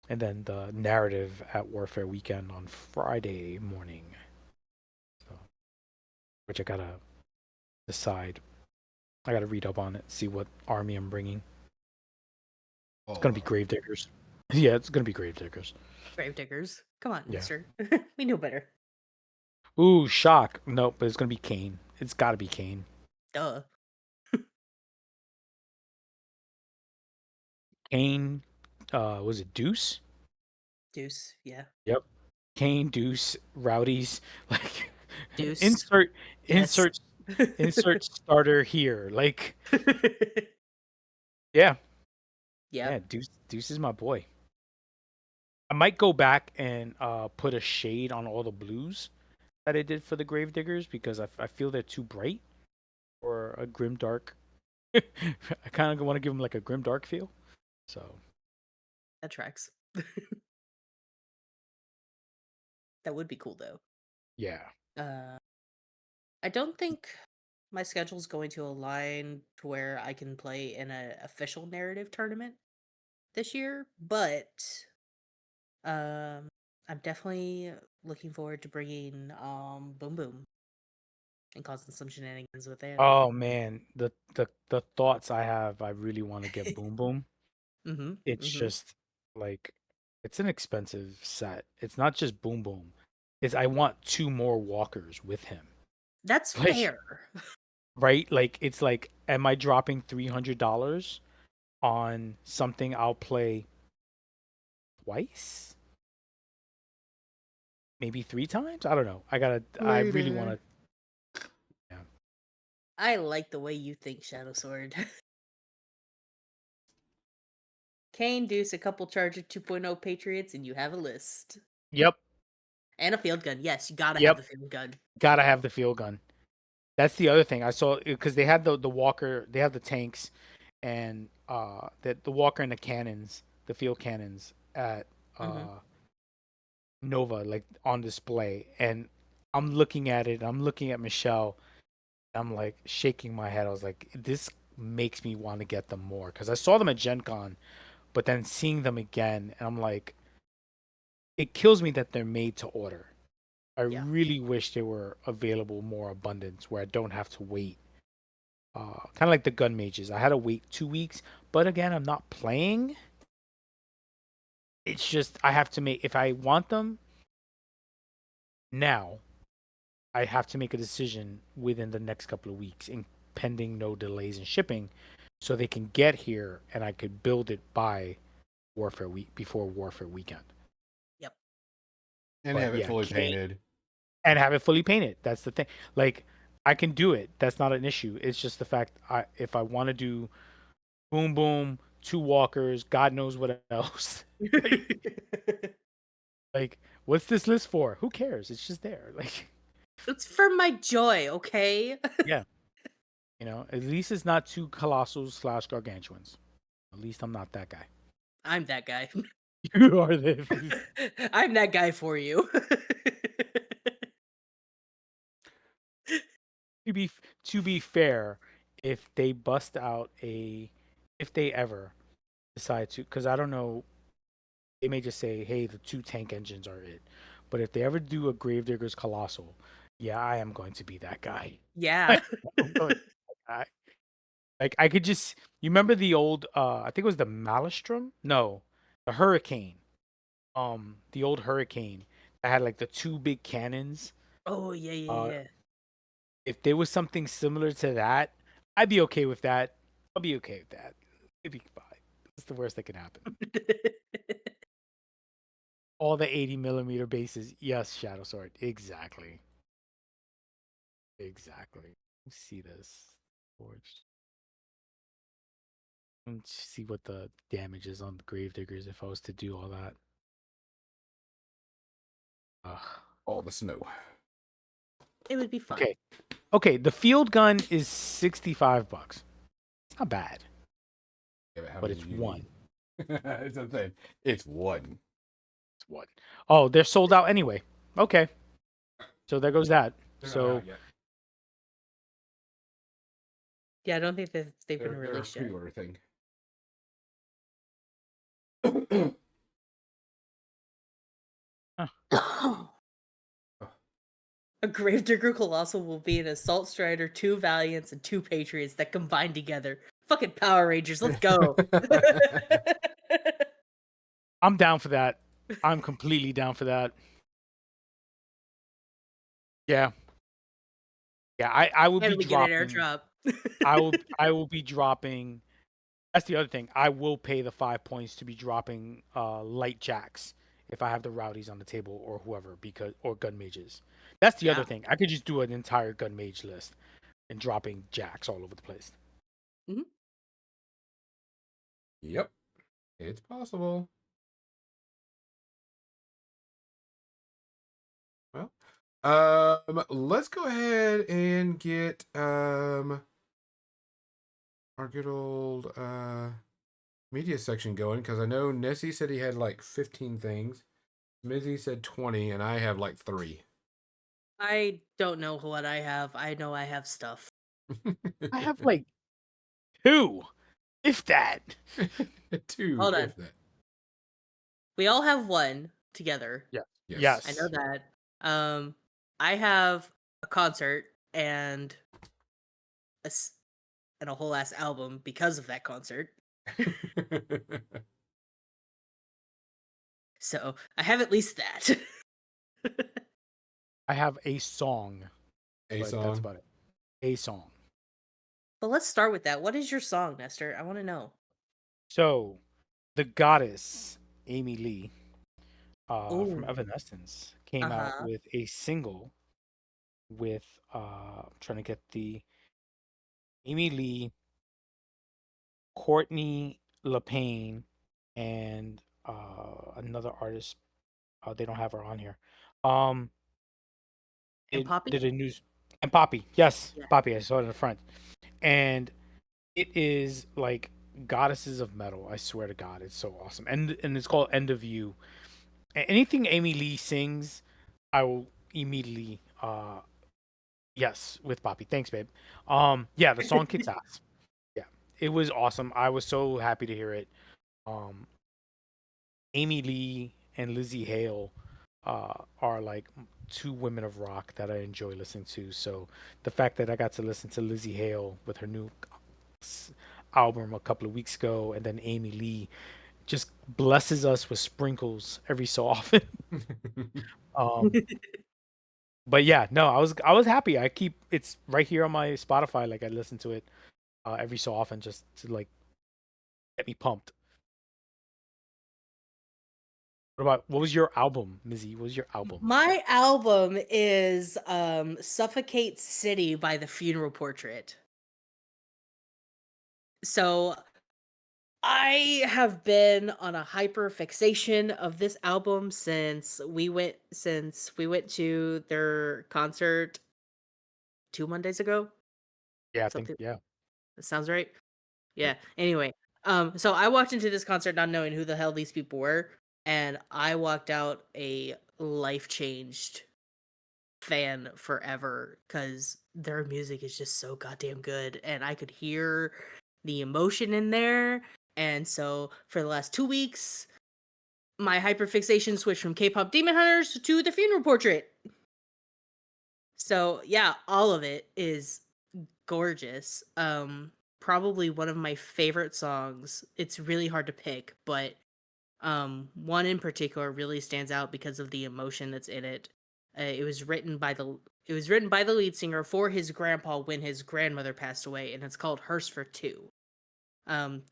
and then the narrative at Warfare Weekend on Friday morning, so, which I gotta decide. I gotta read up on it, see what army I'm bringing. It's gonna be Gravediggers. Yeah, it's gonna be Gravediggers. Gravediggers. Come on, Yeah. Nestor. We know better. Ooh, shock. Nope, but it's gonna be Kane. It's gotta be Kane. Duh. Kane, was it Deuce? Deuce. Yeah. Yep. Kane, Deuce, Rowdies. Like Deuce. insert Yes. insert insert starter here. Like yeah. Yeah. Yeah, Deuce is my boy. I might go back and put a shade on all the blues that I did for the Gravediggers because I feel they're too bright or a grim dark. I kind of want to give them like a grim dark feel. So That tracks. That would be cool though. yeah. I don't think my schedule's going to align to where I can play in an official narrative tournament this year, but um, I'm definitely looking forward to bringing Boom Boom and causing some shenanigans with it. Oh man, the thoughts I have, I really want to get Boom Boom. Mm-hmm. It's Mm-hmm. just like it's an expensive set. It's not just Boom Boom. It's I want two more walkers with him. That's Like fair. right? Like it's like am I dropping $300 on something I'll play twice? Maybe three times? I don't know. I really want Later. to yeah. I like the way you think, Shadow Sword. Kane, Deuce, a couple Charger 2.0 Patriots, and you have a list. Yep. And a field gun. Yes, you gotta have Yep. the field gun. Gotta have the field gun. That's the other thing I saw because they had the walker, they have the tanks, and the walker and the cannons, the field cannons at Mm-hmm. Nova like on display, and I'm looking at it. I'm looking at Michelle. I'm like shaking my head. I was like, this makes me want to get them more because I saw them at Gen Con, but then seeing them again, and I'm like, it kills me that they're made to order. I Yeah. really wish they were available more abundance where I don't have to wait. Kind of like the gun mages. I had to wait 2 weeks, but again, I'm not playing. It's just I have to make if I want them now, I have to make a decision within the next couple of weeks, and pending no delays in shipping, so they can get here and I could build it by Warfare Week before Warfare Weekend. Yep. And But have it yeah, fully painted. and have it fully painted. That's the thing. Like I can do it. That's not an issue. It's just the fact if I want to do Boom Boom, two walkers, God knows what else. like what's this list for? Who cares? It's just there. Like It's for my joy, okay? yeah, at least it's not two colossals slash gargantuans. At least I'm not that guy. I'm that guy. You are this. I'm that guy for you. To be fair, if they bust out if they ever decide to, because I don't know, they may just say, hey, the two tank engines are it. But if they ever do a Gravedigger's Colossal, yeah, I am going to be that guy. Yeah. I'm going to be that guy. Like I could just, you remember the old I think it was the Maelstrom? No, the Hurricane. The old Hurricane that had like the two big cannons. Oh yeah, Uh yeah, if there was something similar to that, I'd be okay with that. I'll be okay with that. It'd be fine. It's the worst that can happen. yeah. All the 80 millimeter bases. Yes, Shadow Sword. Exactly. Exactly. Let's see this. Forged. Let's see what the damage is on the Gravediggers if I was to do all that. Ugh. All the snow. It would be fun. Okay. Okay, the field gun is $65. It's not bad, Yeah, how but many it's do you one. need? It's a thing. It's one. It's one. Oh, they're sold out anyway. Okay. So there goes that. They're not So out yet. Yeah, I don't think that they've been They're a released yet. pre-order thing. A Gravedigger Colossal will be an Assault Strider, 2 Valiants, and 2 Patriots that combine together. Fucking Power Rangers, let's go. I'm down for that. I'm completely down for that. Yeah. Yeah, I will And be we get an dropping airdrop. I will be dropping. That's the other thing. I will pay the 5 points to be dropping light jacks if I have the rowdies on the table or whoever, because or gun mages. That's the other Yeah. thing. I could just do an entire gun mage list and dropping jacks all over the place. Mhm. Yep. It's possible. Well, let's go ahead and get our good old media section going, because I know Nessie said he had like 15 things. Mizzy said 20, and I have like 3. I don't know what I have. I know I have stuff. I have like two, if that. 2, Hold on. if that. We all have one together. Yeah. Yes. I know Yes. that. I have a concert and and a whole ass album because of that concert. So I have at least that. I have a song, A but that's song. about it. A song. But let's start with that. What is your song, Nestor? I want to know. So, the goddess Amy Lee from Oh, Evanescence came out uh-huh. with a single with I'm trying to get the Amy Lee, Courtney LePaine, and another artist. They don't have her on here. Um, And it Poppy? did a news and Poppy. Yes, Yeah. Poppy. I saw it in the front, and it is like goddesses of metal. I swear to God, it's so awesome. And it's called End of You. Anything Amy Lee sings, I will immediately yes with Poppy. Thanks, babe. Yeah, the song kicks ass. Yeah, it was awesome. I was so happy to hear it. Um, Amy Lee and Lizzie Hale are like two women of rock that I enjoy listening to. So the fact that I got to listen to Lizzie Hale with her new album a couple of weeks ago, and then Amy Lee just blesses us with sprinkles every so often. um, but yeah, no, I was happy. I keep it's right here on my Spotify. Like I listen to it every so often just to like get me pumped. What was your album, Mizzy? What was your album? My album is Suffocate City by the Funeral Portrait. So I have been on a hyper fixation of this album since we went to their concert 2 Mondays ago. Yeah, I think Something yeah. that sounds right. Yep. Yeah. Anyway, so I walked into this concert not knowing who the hell these people were, and I walked out a life changed fan forever because their music is just so goddamn good, and I could hear the emotion in there, And so for the last 2 weeks, my hyperfixation switched from K-pop Demon Hunters to The Funeral Portrait. So yeah, all of it is gorgeous. Probably one of my favorite songs. It's really hard to pick, but one in particular really stands out because of the emotion that's in it. It was written by the lead singer for his grandpa when his grandmother passed away, and it's called Hearse for Two.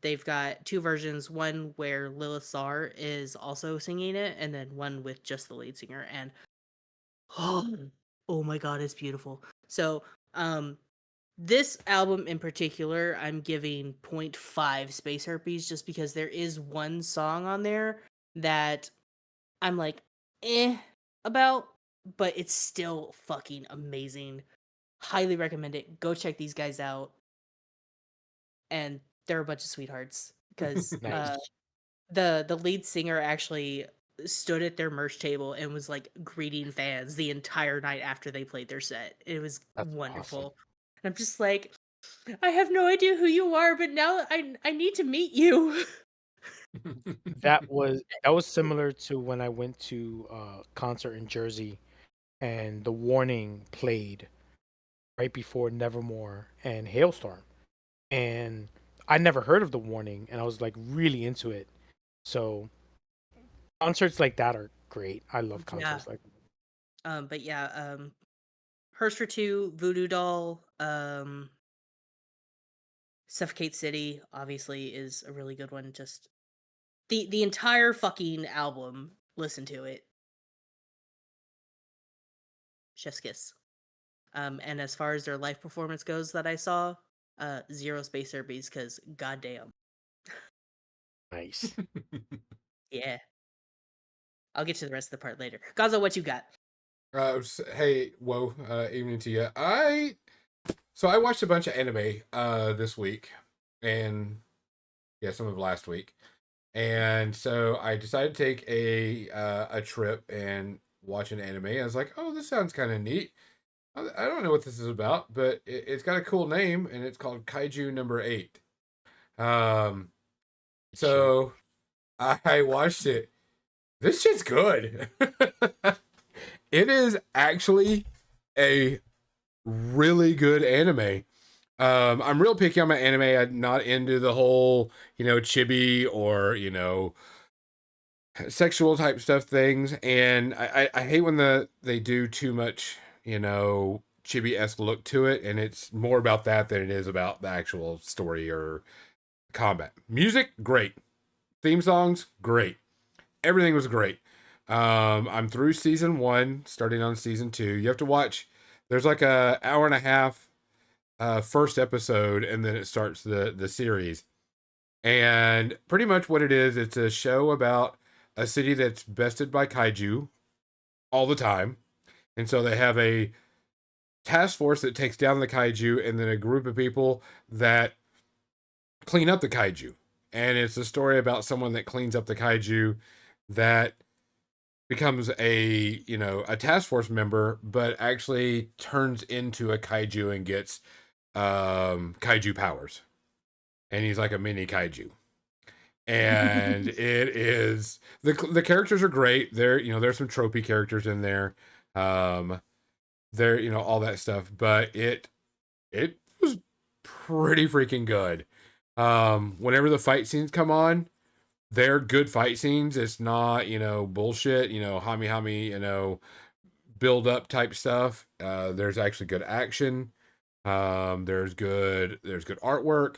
They've got 2 versions, one where Lilith Sar is also singing it, and then one with just the lead singer. And oh my god, it's beautiful. So, this album in particular, I'm giving 0.5 space herpes just because there is one song on there that I'm like, about, but it's still fucking amazing. Highly recommend it. Go check these guys out. And they're a bunch of sweethearts because Nice. the lead singer actually stood at their merch table and was like greeting fans the entire night after they played their set. It was That's wonderful. awesome. And I'm just like, I have no idea who you are, but now I need to meet you. That was similar to when I went to a concert in Jersey and The Warning played right before Nevermore and Hailstorm. And I never heard of The Warning and I was like really into it. So concerts like that are great. I love Yeah. concerts like that. But yeah, Hearse for Two, Voodoo Doll, Suffocate City obviously is a really good one. Just the entire fucking album. Listen to it. Chef's kiss. And as far as their live performance goes that I saw, 0 space herpes because goddamn. Nice. Yeah. I'll get to the rest of the part later. Gaza, what you got? Hey, whoa, evening to you. I watched a bunch of anime this week, and yeah, some of last week, and so I decided to take a trip and watch an anime. I was like, oh, this sounds kind of neat. I don't know what this is about, but it's got a cool name, and it's called Kaiju Number 8. Um, so I watched it. This shit's good. It is actually a really good anime. I'm real picky on my anime. I'm not into the whole, chibi or, sexual type stuff things. And I hate when they do too much, chibi-esque look to it. And it's more about that than it is about the actual story or combat. Music, great. Theme songs, great. Everything was great. I'm through season 1, starting on season 2. You have to watch. There's like a hour and a half first episode, and then it starts the series. And pretty much what it is, it's a show about a city that's bested by kaiju all the time, and so they have a task force that takes down the kaiju, and then a group of people that clean up the kaiju. And it's a story about someone that cleans up the kaiju that becomes a task force member, but actually turns into a kaiju and gets kaiju powers. And he's like a mini kaiju. And it is the characters are great. There's some tropey characters in there. There, all that stuff, but it was pretty freaking good. Whenever the fight scenes come on, they're good fight scenes. It's not, bullshit, hami, build up type stuff. There's actually good action. There's good artwork.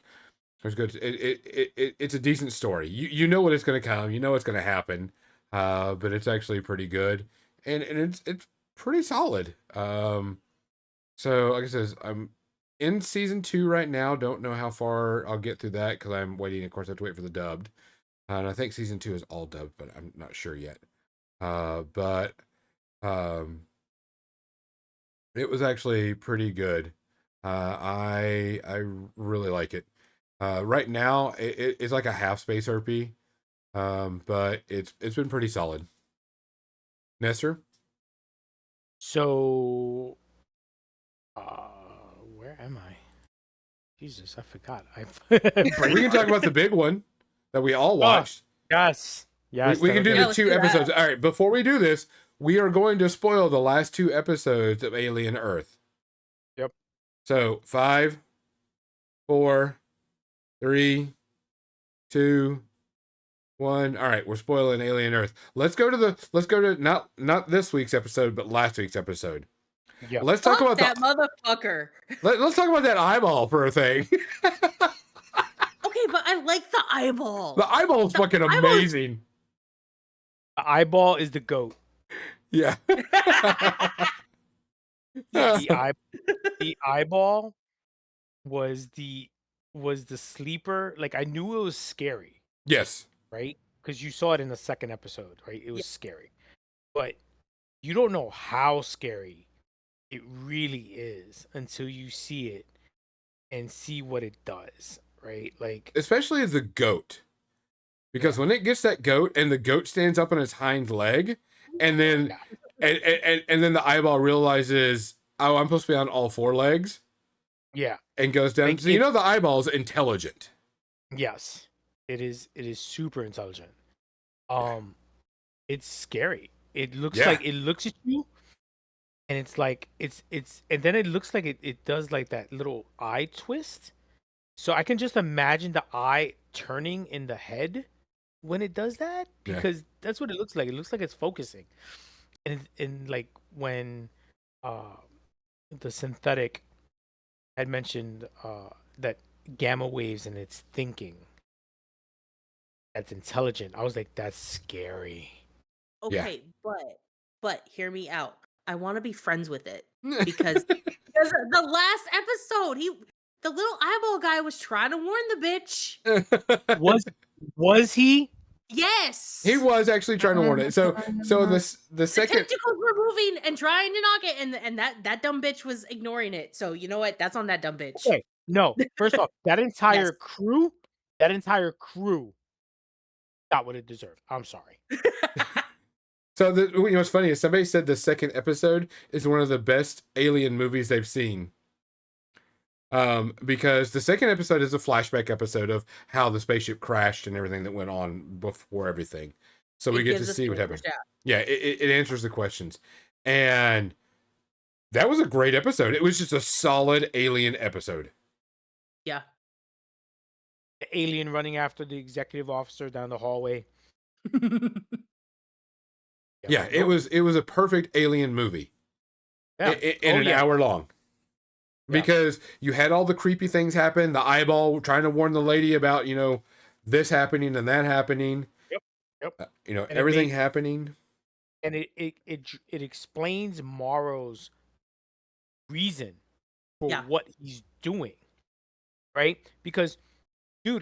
There's good. It's a decent story. You know what it's going to come. You know what's going to happen. But it's actually pretty good, and it's pretty solid. So like I says, I'm in season 2 right now. Don't know how far I'll get through that because I'm waiting. Of course, I have to wait for the dubbed. And I think season 2 is all dubbed, but I'm not sure yet. But it was actually pretty good. I really like it. Right now, it's like a half space RP, but it's been pretty solid. Nestor? So where am I? Jesus, I forgot. We can talk about the big one. that we all watched. Yes. Yes. We can do Yeah, the let's 2 do that. episodes. All right, before we do this, we are going to spoil the last 2 episodes of Alien Earth. Yep. So 5, 4, 3, 2, 1. All right, we're spoiling Alien Earth. Let's go to not this week's episode, but last week's episode. Yep. Let's talk Fuck about that motherfucker. let's talk about that eyeball for a thing. Okay, but I like the eyeball. The eyeball's fucking amazing. The eyeball is the goat. Yeah. The eyeball was the sleeper. Like, I knew it was scary, Yes. right? Because you saw it in the second episode, right? It was Yeah. scary, but you don't know how scary it really is until you see it and see what it does, right? Like, Especially the goat. Because when it gets that goat and the goat stands up on its hind leg, and then and then the eyeball realizes, oh, I'm supposed to be on all 4 legs, yeah, and goes down. Like, So you know the eyeball's intelligent. yes, it is super intelligent. It's scary. It looks Yeah. like it looks at you, and it's like it's and then it looks like it does like that little eye twist. So I can just imagine the eye turning in the head when it does that, Yeah. because that's what it looks like. It looks like it's focusing. And like when the synthetic had mentioned that gamma waves and it's thinking, that's intelligent. I was like, that's scary. Okay, but hear me out. I want to be friends with it because the last episode, the little eyeball guy was trying to warn the bitch. Was he? Yes, He was actually trying to warn it. So the The second tentacles were moving and trying to knock it, and that dumb bitch was ignoring it. So you know what? That's on that dumb bitch. Okay. No. First off, that entire crew got what it deserved. I'm sorry. So what's funny is somebody said the second episode is one of the best alien movies they've seen. Because the second episode is a flashback episode of how the spaceship crashed and everything that went on before everything. So we It get to gives us see the what happened. answers, Yeah, it answers the questions. And that was a great episode. It was just a solid alien episode. Yeah. The alien running after the executive officer down the hallway. Yeah, it was a perfect alien movie. Yeah. In an hour long. Because you had all the creepy things happen, the eyeball trying to warn the lady about, this happening and that happening. Yep. And everything happening. And it explains Morrow's reason for what he's doing. Right? Because, dude,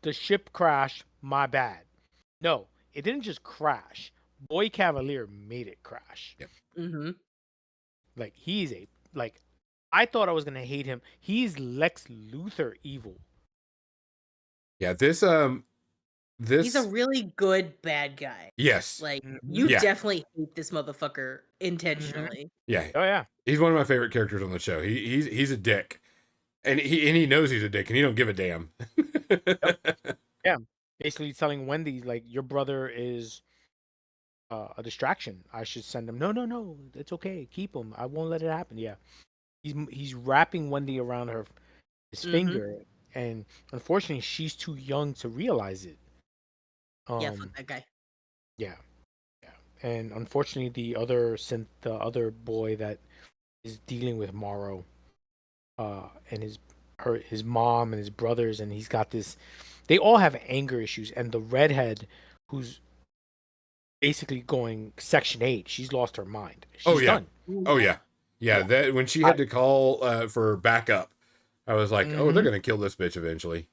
the ship crashed, my bad. No, it didn't just crash. Boy Cavalier made it crash. Yep. Mm-hmm. Like, I thought I was gonna hate him. He's Lex Luthor evil. Yeah, this he's a really good bad guy. Yes. Like, you definitely hate this motherfucker intentionally. Yeah. Oh yeah. He's one of my favorite characters on the show. He's a dick. And he knows he's a dick and he don't give a damn. Yeah. Basically telling Wendy, like, your brother is a distraction. I should send him. No. It's okay. Keep him. I won't let it happen. Yeah. He's wrapping Wendy around his finger, and unfortunately she's too young to realize it. Yeah, fuck that guy. Yeah. And unfortunately the other boy that is dealing with Morrow, and his mom and his brothers, and he's got this, they all have anger issues, and the redhead who's basically going Section 8, she's lost her mind. She's done. Oh yeah. Yeah, that when she had to call for backup, I was like, oh, they're gonna kill this bitch eventually.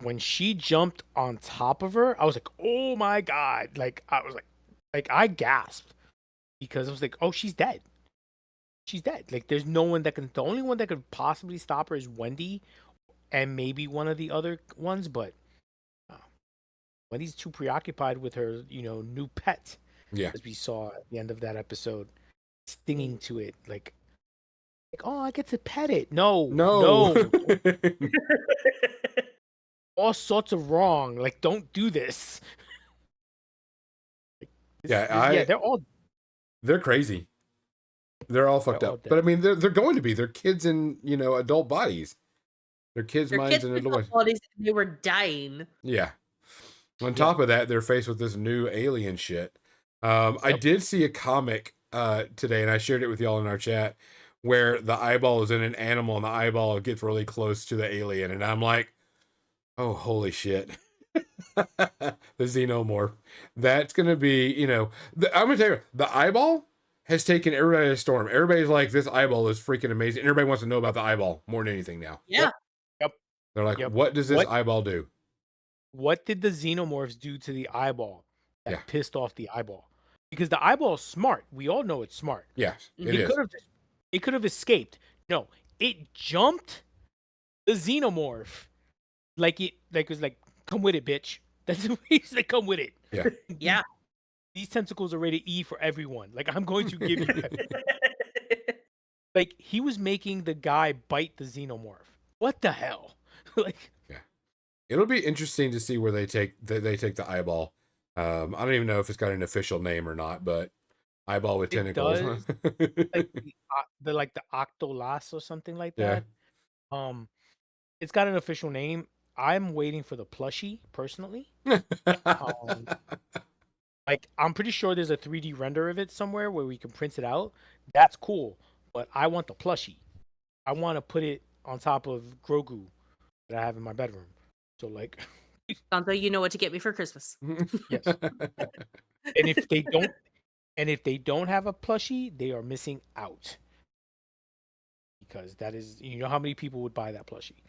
When she jumped on top of her, I was like, oh my god. Like, I was like I gasped, because I was like, oh, she's dead. She's dead. Like, there's no one the only one that could possibly stop her is Wendy and maybe one of the other ones, but Wendy's too preoccupied with her, new pet. Yeah. As we saw at the end of that episode, stinging to it, like, oh, I get to pet it. No. all sorts of wrong. Like, don't do this. Yeah, they're crazy. They're all fucked up. But I mean, they're going to be. They're kids in adult bodies. They're kids' minds and adult bodies. They were dying. Yeah. On top of that, they're faced with this new alien shit. I did see a comic today, and I shared it with y'all in our chat, where the eyeball is in an animal, and the eyeball gets really close to the alien, and I'm like, oh, holy shit. The xenomorph. That's gonna be, I'm gonna tell you, the eyeball has taken everybody to storm. Everybody's like, this eyeball is freaking amazing. And everybody wants to know about the eyeball more than anything now. Yeah. Yep. They're like, what does this eyeball do? What did the xenomorphs do to the eyeball that pissed off the eyeball? Because the eyeball is smart. We all know it's smart. Yes, it could have escaped. No, it jumped the xenomorph it was like, come with it, bitch. That's the way he's like, come with it. Yeah. Yeah. These tentacles are rated E for everyone. Like, I'm going to give you like, he was making the guy bite the xenomorph. What the hell? Like, it'll be interesting to see where they take the eyeball. I don't even know if it's got an official name or not, but eyeball with tentacles. like the octolas or something like that. Yeah. It's got an official name. I'm waiting for the plushie personally. Like, I'm pretty sure there's a 3D render of it somewhere where we can print it out. That's cool, but I want the plushie. I want to put it on top of Grogu that I have in my bedroom. So, like, Gonzo, you know what to get me for Christmas. Yes. And if they don't have a plushie, they are missing out. Because that is, how many people would buy that plushie?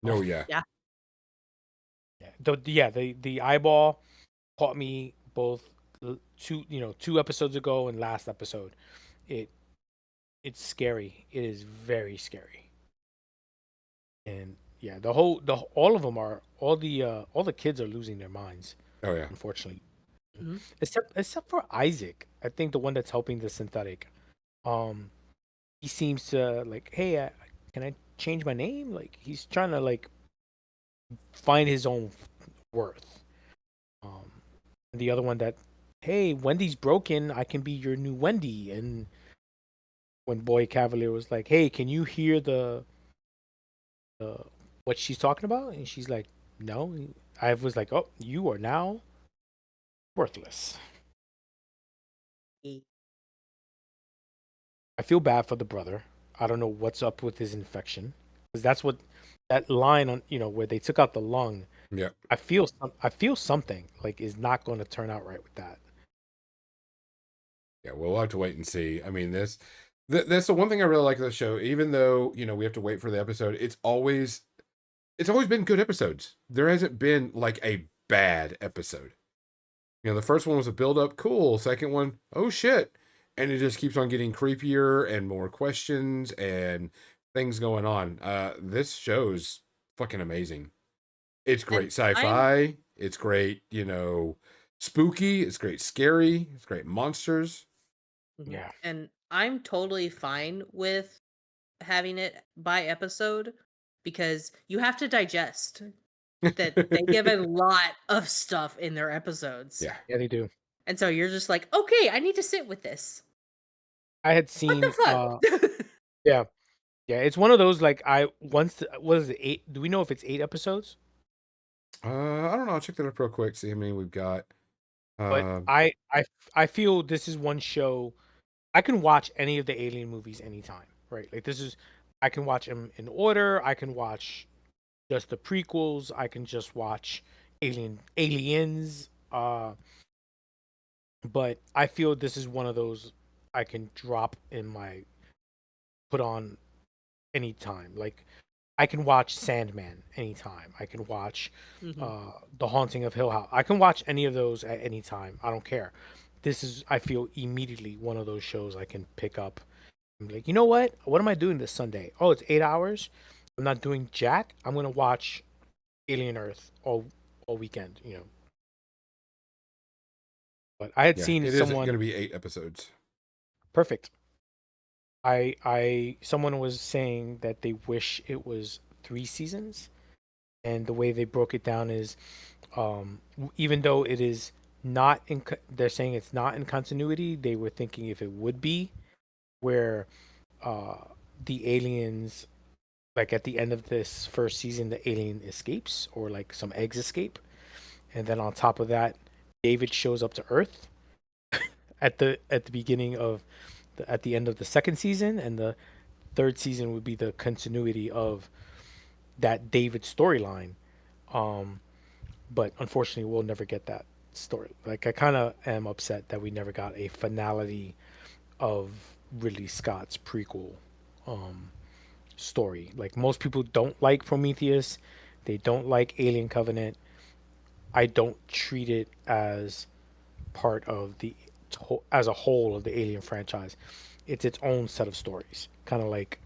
Oh yeah. Yeah. The eyeball caught me both two episodes ago and last episode. It's scary. It is very scary. And yeah, all of them are all the kids are losing their minds. Oh yeah. Unfortunately. Mm-hmm. Except for Isaac, I think the one that's helping the synthetic. He seems to like, hey, can I change my name? Like, he's trying to like find his own worth. The other one that, hey, Wendy's broken, I can be your new Wendy. And when Boy Cavalier was like, hey, can you hear the what she's talking about? And she's like, no. I was like, oh, you are now worthless. I feel bad for the brother. I don't know what's up with his infection, because that's what that line on where they took out the lung. Yeah. I feel something like is not going to turn out right with that. Yeah, we'll have to wait and see. I mean, that's the one thing I really like of the show. Even though we have to wait for the episode, it's always been good episodes. There hasn't been like a bad episode. The first one was a build up, cool. Second one, oh shit. And it just keeps on getting creepier and more questions and things going on. This show's fucking amazing. It's great sci-fi. It's great, spooky. It's great scary. It's great monsters. Yeah. And I'm totally fine with having it by episode, because you have to digest that they give a lot of stuff in their episodes. Yeah, they do. And so you're just like, okay, I need to sit with this. I had seen. What the fuck? Yeah, it's one of those like what is it, 8? Do we know if it's 8 episodes? I don't know. I'll check that up real quick. See how many we've got. But I feel this is one show I can watch any of the Alien movies anytime, right? Like, I can watch them in order. I can watch just the prequels. I can just watch Aliens. But I feel this is one of those I can put on anytime. Like, I can watch Sandman anytime. I can watch The Haunting of Hill House. I can watch any of those at any time. I don't care. This is, I feel, immediately one of those shows I can pick up. I'm like, you know what? What am I doing this Sunday? Oh, it's 8 hours. I'm not doing jack. I'm gonna watch Alien Earth all weekend. But I had seen someone. It is going to be 8 episodes. Perfect. Someone was saying that they wish it was 3 seasons, And the way they broke it down is, even though it is not in, they're saying it's not in continuity. They were thinking if it would be, where uh, the aliens, like at the end of this first season, the alien escapes or like some eggs escape, and then on top of that, David shows up to Earth at the beginning of at the end of the second season, and the third season would be the continuity of that David storyline. Um, but unfortunately, we'll never get that story. Like I kind of am upset that we never got a finality of Ridley Scott's prequel um, story. Like most people don't like Prometheus, they don't like Alien Covenant. I don't treat it as part of the as a whole of the Alien franchise. It's its own set of stories, kind of like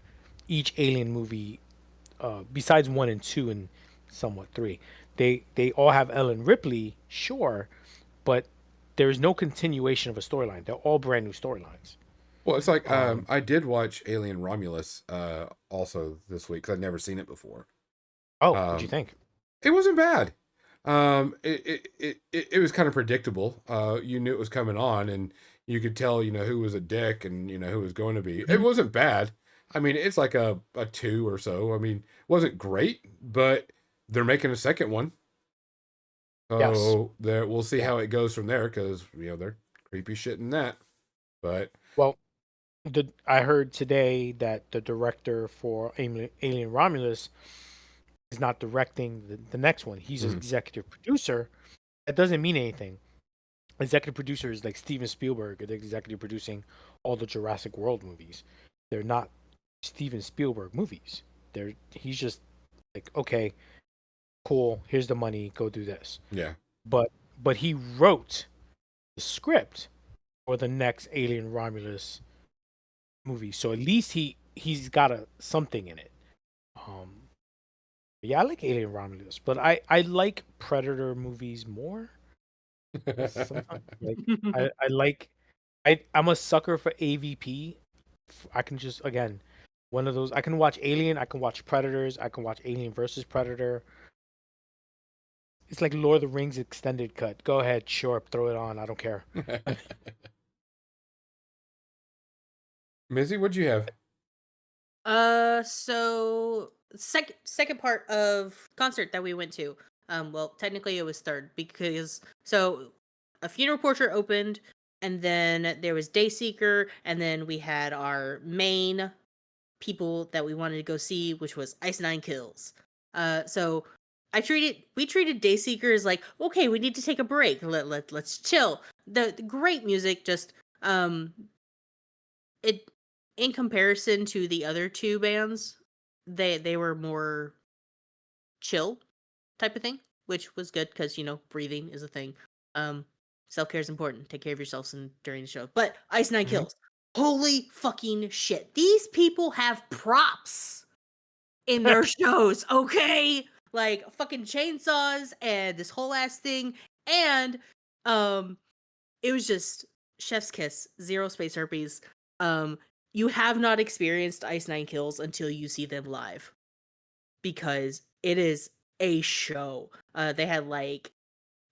each Alien movie, besides one and two and somewhat three. They all have Ellen Ripley, sure, but there is no continuation of a storyline. They're all brand new storylines. Well, it's like Um, I did watch Alien Romulus also this week because I'd never seen it before. oh, what'd you Um, think? it wasn't bad. It was kind of predictable. You knew it was coming on, and you could tell, who was a dick and who was going to be. It Mhm. wasn't bad. I mean, it's like a two or so. I mean, it wasn't great, but they're making a second one, Yes. so there we'll see Yeah. how it goes from there because they're creepy shit in that. But Well, I heard today that the director for Alien Romulus is not directing the next one. He's an mhm. executive producer. That doesn't mean anything. Executive producer is like Steven Spielberg, the executive producing all the Jurassic World movies. They're not Steven Spielberg movies. He's just like, okay, cool, here's the money, go do this. Yeah. But he wrote the script for the next Alien Romulus movie. So at least he's got a something in it. Um yeah, I like Alien Romulus, but I like Predator movies more. Sometimes like I like I'm a sucker for AVP. I can just again one of those. I can watch Alien. I can watch Predators. I can watch Alien versus Predator. It's like Lord of the Rings extended cut. Go ahead, sure, throw it on. I don't care. Mizzy, what'd you have? So second part of concert that we went to. Well, technically it was third because so a funeral portrait opened, and then there was Dayseeker, and then we had our main people that we wanted to go see, which was Ice Nine Kills. So we treated Dayseeker as like, okay, we need to take a break. Let's chill. The great music, just um it in comparison to the other two bands, they were more chill type of thing, which was good because breathing is a thing. Um, Self care is important. Take care of yourselves during the show. But Ice Nine Mhm. Kills, holy fucking shit! These people have props in their shows, okay? Like fucking chainsaws and this whole ass thing, and um, it was just chef's kiss, zero space herpes. Um, you have not experienced Ice Nine Kills until you see them live because it is a show. They had like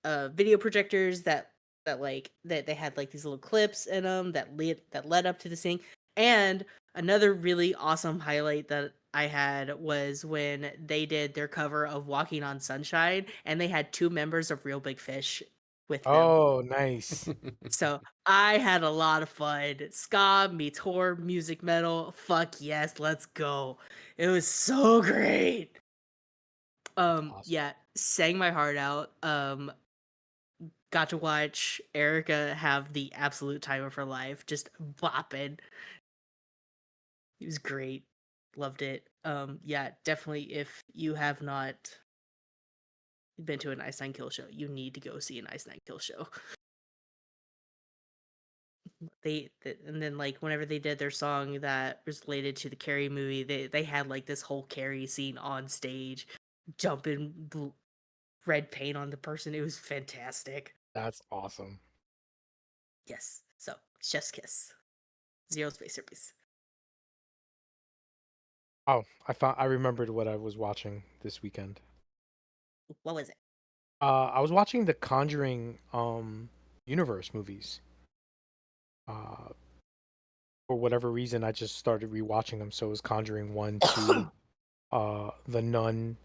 video projectors that they had like these little clips in them that led up to the thing. And another really awesome highlight that I had was when they did their cover of Walking on Sunshine, and they had two members of Real Big Fish with them. Oh, nice. So I had a lot of fun. Ska meets horror, music metal. Fuck yes, let's go. It was so great. Awesome. Yeah, sang my heart out. Got to watch Erica have the absolute time of her life, just bopping. It was great. Loved it. Yeah, definitely if you have not been to an Ice Nine Kill show, you need to go see an Ice Nine Kill show. And then like whenever they did their song that was related to the Carrie movie, they had like this whole Carrie scene on stage, jumping red paint on the person. It was fantastic. That's awesome. Yes. So chef's kiss, zero space herpes. Oh, I remembered what I was watching this weekend. What was it? I was watching the Conjuring universe movies. For whatever reason, I just started rewatching them. So it was Conjuring 1, 2, The Nun,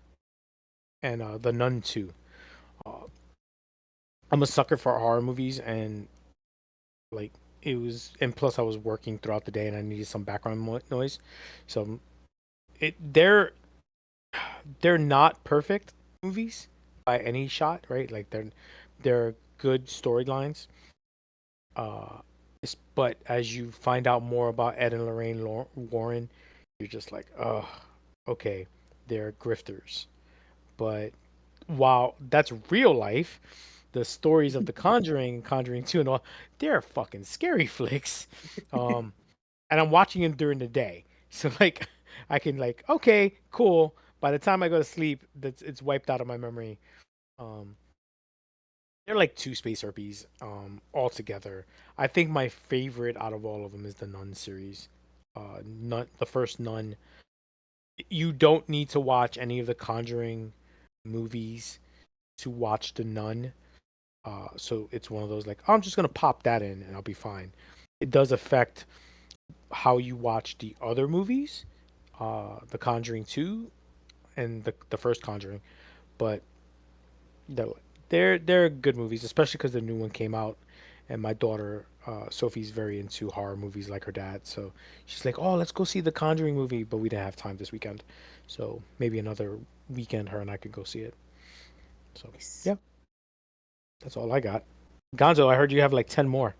and The Nun 2. Uh, I'm a sucker for horror movies, and like it was, and plus I was working throughout the day, and I needed some background noise. So it they're not perfect movies by any shot, right? Like they're good storylines. Uh, but as you find out more about Ed and Lorraine Warren, you're just like, oh, okay, they're grifters. But while that's real life, the stories of The Conjuring, Conjuring 2 and all, they're fucking scary flicks. Um, and I'm watching them during the day. So like I can like, okay, cool. By the time I go to sleep, it's wiped out of my memory. Um, they're like two space herpes altogether. I think my favorite out of all of them is the Nun series. Nun, the first Nun. You don't need to watch any of the Conjuring movies to watch the Nun. So it's one of those like, oh, I'm just gonna pop that in and I'll be fine. It does affect how you watch the other movies, The Conjuring 2 and the first Conjuring, but they're they're good movies, especially because the new one came out, and my daughter Sophie's very into horror movies like her dad, so she's like, "Oh, let's go see the Conjuring movie," but we didn't have time this weekend, so maybe another weekend her and I could go see it. So Nice. yeah, that's all I got. Gonzo, I heard you have like 10 more.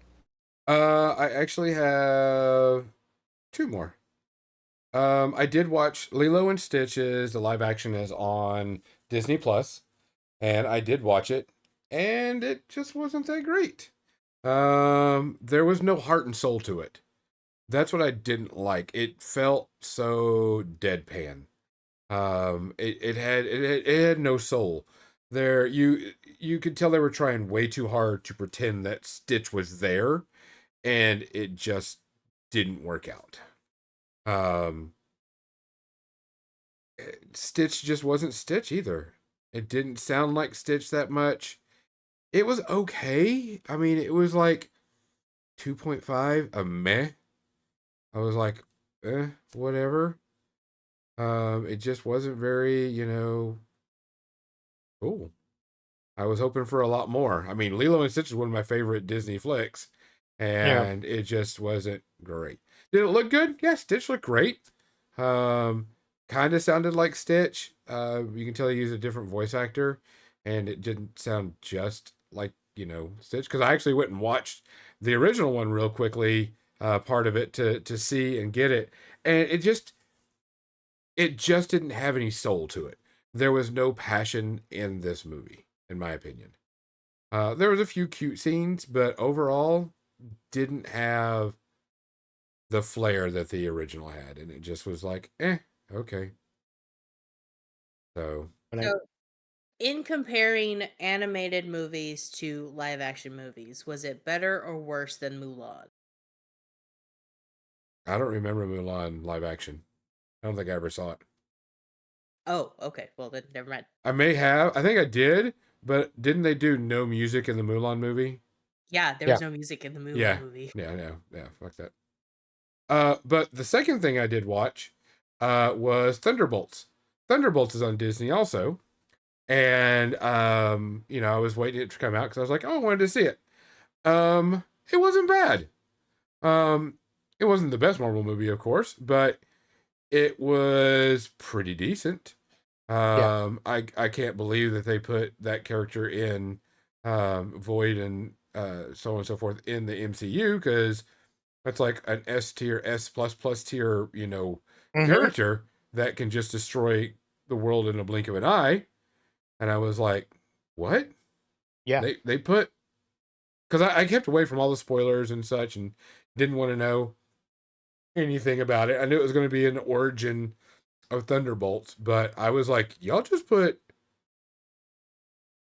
I actually have two more. I did watch Lilo and Stitches. The live action is on Disney Plus, and I did watch it, and it just wasn't that great. There was no heart and soul to it. That's what I didn't like. It felt so deadpan. It had no soul. There, you could tell they were trying way too hard to pretend that Stitch was there, and it just didn't work out. Um, Stitch just wasn't Stitch either. It didn't sound like Stitch that much. It was okay. I mean, it was like 2.5, a meh. I was like, whatever. It just wasn't very, cool. I was hoping for a lot more. I mean, Lilo and Stitch is one of my favorite Disney flicks, Yeah. and it just wasn't great. Did it look good? Yeah, Stitch looked great. Um, Kind of sounded like Stitch. You can tell he used a different voice actor, and it didn't sound just like Stitch. Because I actually went and watched the original one real quickly, part of it to see and get it, and it just didn't have any soul to it. There was no passion in this movie, in my opinion. There was a few cute scenes, but overall, didn't have the flair that the original had, and it just was like, okay. So When I So, in comparing animated movies to live action movies, was it better or worse than Mulan? I don't remember Mulan live action. I don't think I ever saw it. Oh, okay. Well, then never mind. I may have. I think I did, but didn't they do no music in the Mulan movie? Yeah, there yeah was no music in the Mulan Yeah, movie. yeah, no, yeah. Fuck that. But the second thing I did watch, was Thunderbolts. Thunderbolts is on Disney also, and I was waiting it to come out because I was like, oh, I wanted to see it. It wasn't bad. Um, it wasn't the best Marvel movie, of course, but it was pretty decent. yeah I can't believe that they put that character in Void and so on and so forth in the MCU, because that's like an S tier, S plus plus tier, hmm character that can just destroy the world in a blink of an eye. And I was like, what? yeah They put, because I kept away from all the spoilers and such, and didn't want to know anything about it. I knew it was going to be an origin of Thunderbolts, but I was like, y'all just put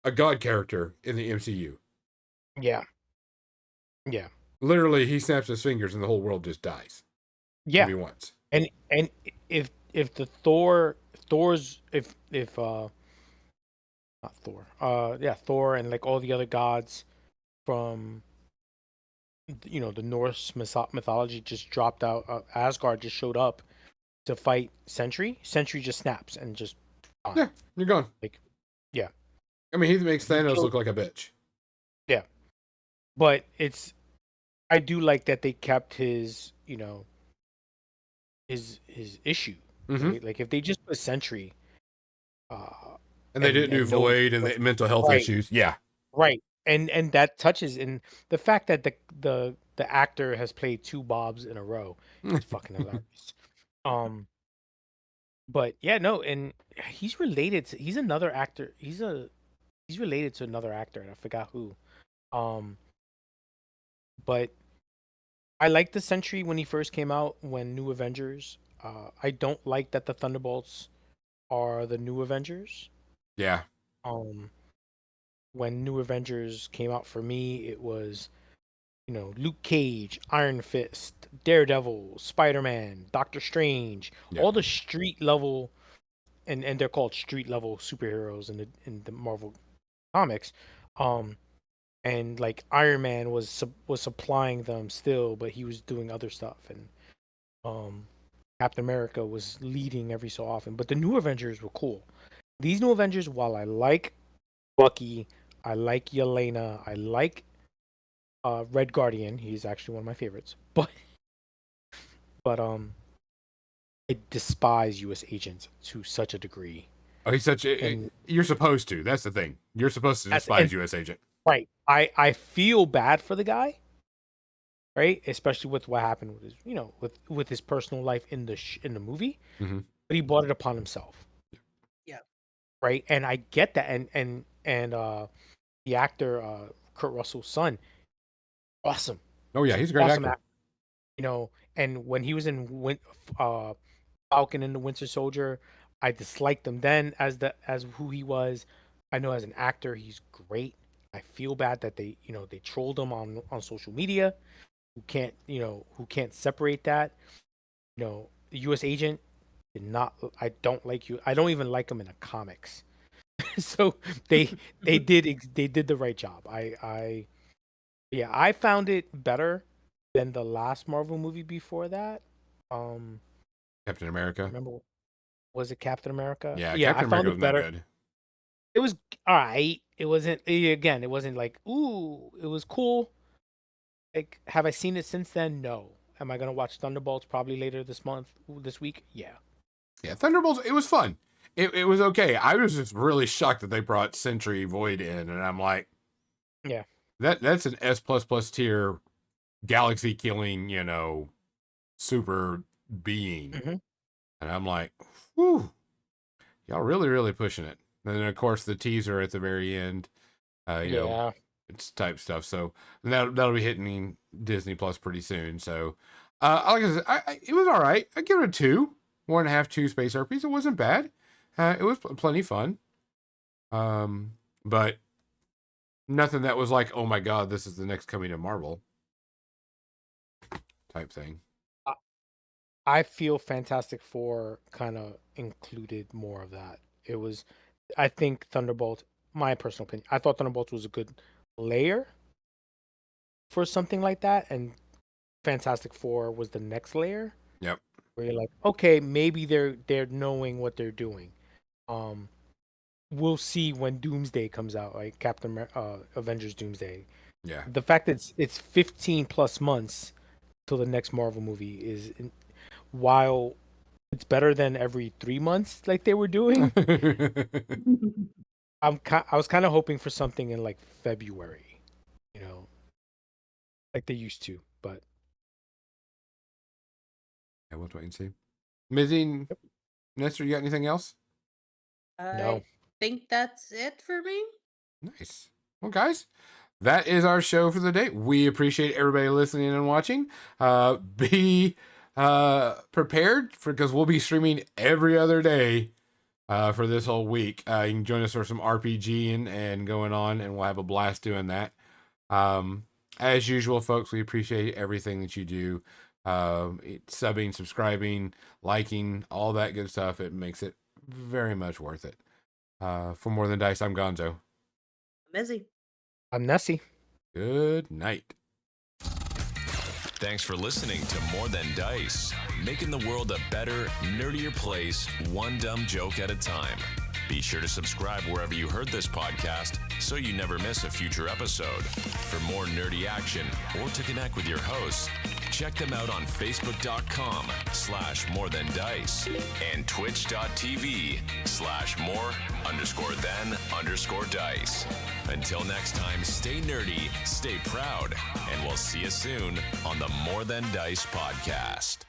a god character in the MCU. yeah yeah Literally, he snaps his fingers and the whole world just dies if yeah he wants. and if the Thor's if not Thor. Yeah, Thor and like all the other gods from the Norse mythology just dropped out. Asgard just showed up to fight Sentry. Sentry just snaps and just gone. Yeah, you're gone. Like, yeah, I mean, he makes he Thanos killed. look like a bitch. Yeah, but I do like that they kept his his issue, Mm-hmm. right? Like if they just put Sentry, uh, And they didn't do and no Void and the mental health right, issues. Yeah. right, and that touches in the fact that the actor has played two Bobs in a row is fucking hilarious. Um, but yeah, no, and he's another actor. He's related to another actor, and I forgot who. Um, but I liked the Sentry when he first came out when New Avengers. I don't like that the Thunderbolts are the New Avengers. Yeah. Um, when New Avengers came out for me, it was Luke Cage, Iron Fist, Daredevil, Spider Man, Doctor Strange, Yeah. all the street level, and they're called street level superheroes in the Marvel comics. Um, and like Iron Man was supplying them still, but he was doing other stuff, and um, Captain America was leading every so often. But the New Avengers were cool. These New Avengers, while I like Bucky, I like Yelena, I like Red Guardian. He's actually one of my favorites. But I despise U.S. agents to such a degree, Oh, he's such a. and You're supposed to. That's the thing. You're supposed to that's and despise U.S. Agent. right. I feel bad for the guy, right? Especially with what happened with his with his personal life in the movie, Mm-hmm. but he brought it upon himself, Yeah. right? And I get that, and the actor Kurt Russell's son, awesome, Oh yeah, he's a great awesome actor. actor, And when he was in Falcon and the Winter Soldier, I disliked him then as who he was. I know as an actor he's great. I feel bad that they trolled him on social media. Who can't separate that. The U.S. agent did not. I don't like you. I don't even like him in the comics. So they they did the right job. Yeah, I found it better than the last Marvel movie before that. Um, Captain America. remember was it Captain America? Yeah, Yeah, I Captain found America it was no better. good. It was all right. It wasn't again. It wasn't like ooh. It was cool. Like, have I seen it since then? No. Am I gonna watch Thunderbolts probably later this week? Yeah. Yeah, Thunderbolts. It was fun. It was okay. I was just really shocked that they brought Sentry Void in, and I'm like, Yeah. that's an S plus plus tier galaxy killing, super being, Hmm. and I'm like, whew, y'all really pushing it. And then of course the teaser at the very end, you know, Yeah. it's type stuff. So that'll be hitting Disney Plus pretty soon. So, like I said, it was all right. I give it a 2, 1.5, 2 space herpes. It wasn't bad. It was plenty fun. But nothing that was like, oh my god, this is the next coming of Marvel type thing. I I feel Fantastic Four kind of included more of that. It was, I think Thunderbolt. My personal opinion, I thought Thunderbolt was a good layer for something like that, and Fantastic Four was the next layer Yep. where you're like, okay, maybe they're knowing what they're doing. Um, we'll see when Doomsday comes out, like Avengers Doomsday. Yeah. The fact that it's 15 plus months till the next Marvel movie while it's better than every 3 months like they were doing. I was kind of hoping for something in like February, you know, like they used to, but Yeah, we'll wait and see. Mizzy, Nestor, you got anything else? no. I think that's it for me. Nice. Well, guys, that is our show for the day. We appreciate everybody listening and watching. Be prepared because we'll be streaming every other day for this whole week. You can join us for some RPGing and going on, and we'll have a blast doing that. Um, as usual, folks, we appreciate everything that you do. Subbing, subscribing, liking, all that good stuff. It makes it very much worth it. For More Than Dice, I'm Gonzo. Mezzy. I'm Nessie. Good night. Thanks for listening to More Than Dice, making the world a better, nerdier place, one dumb joke at a time. Be sure to subscribe wherever you heard this podcast so you never miss a future episode. For more nerdy action or to connect with your hosts, check them out on Facebook.com/morethandice and Twitch.tv/more_than_dice. Until next time, stay nerdy, stay proud, and we'll see you soon on the More Than Dice podcast.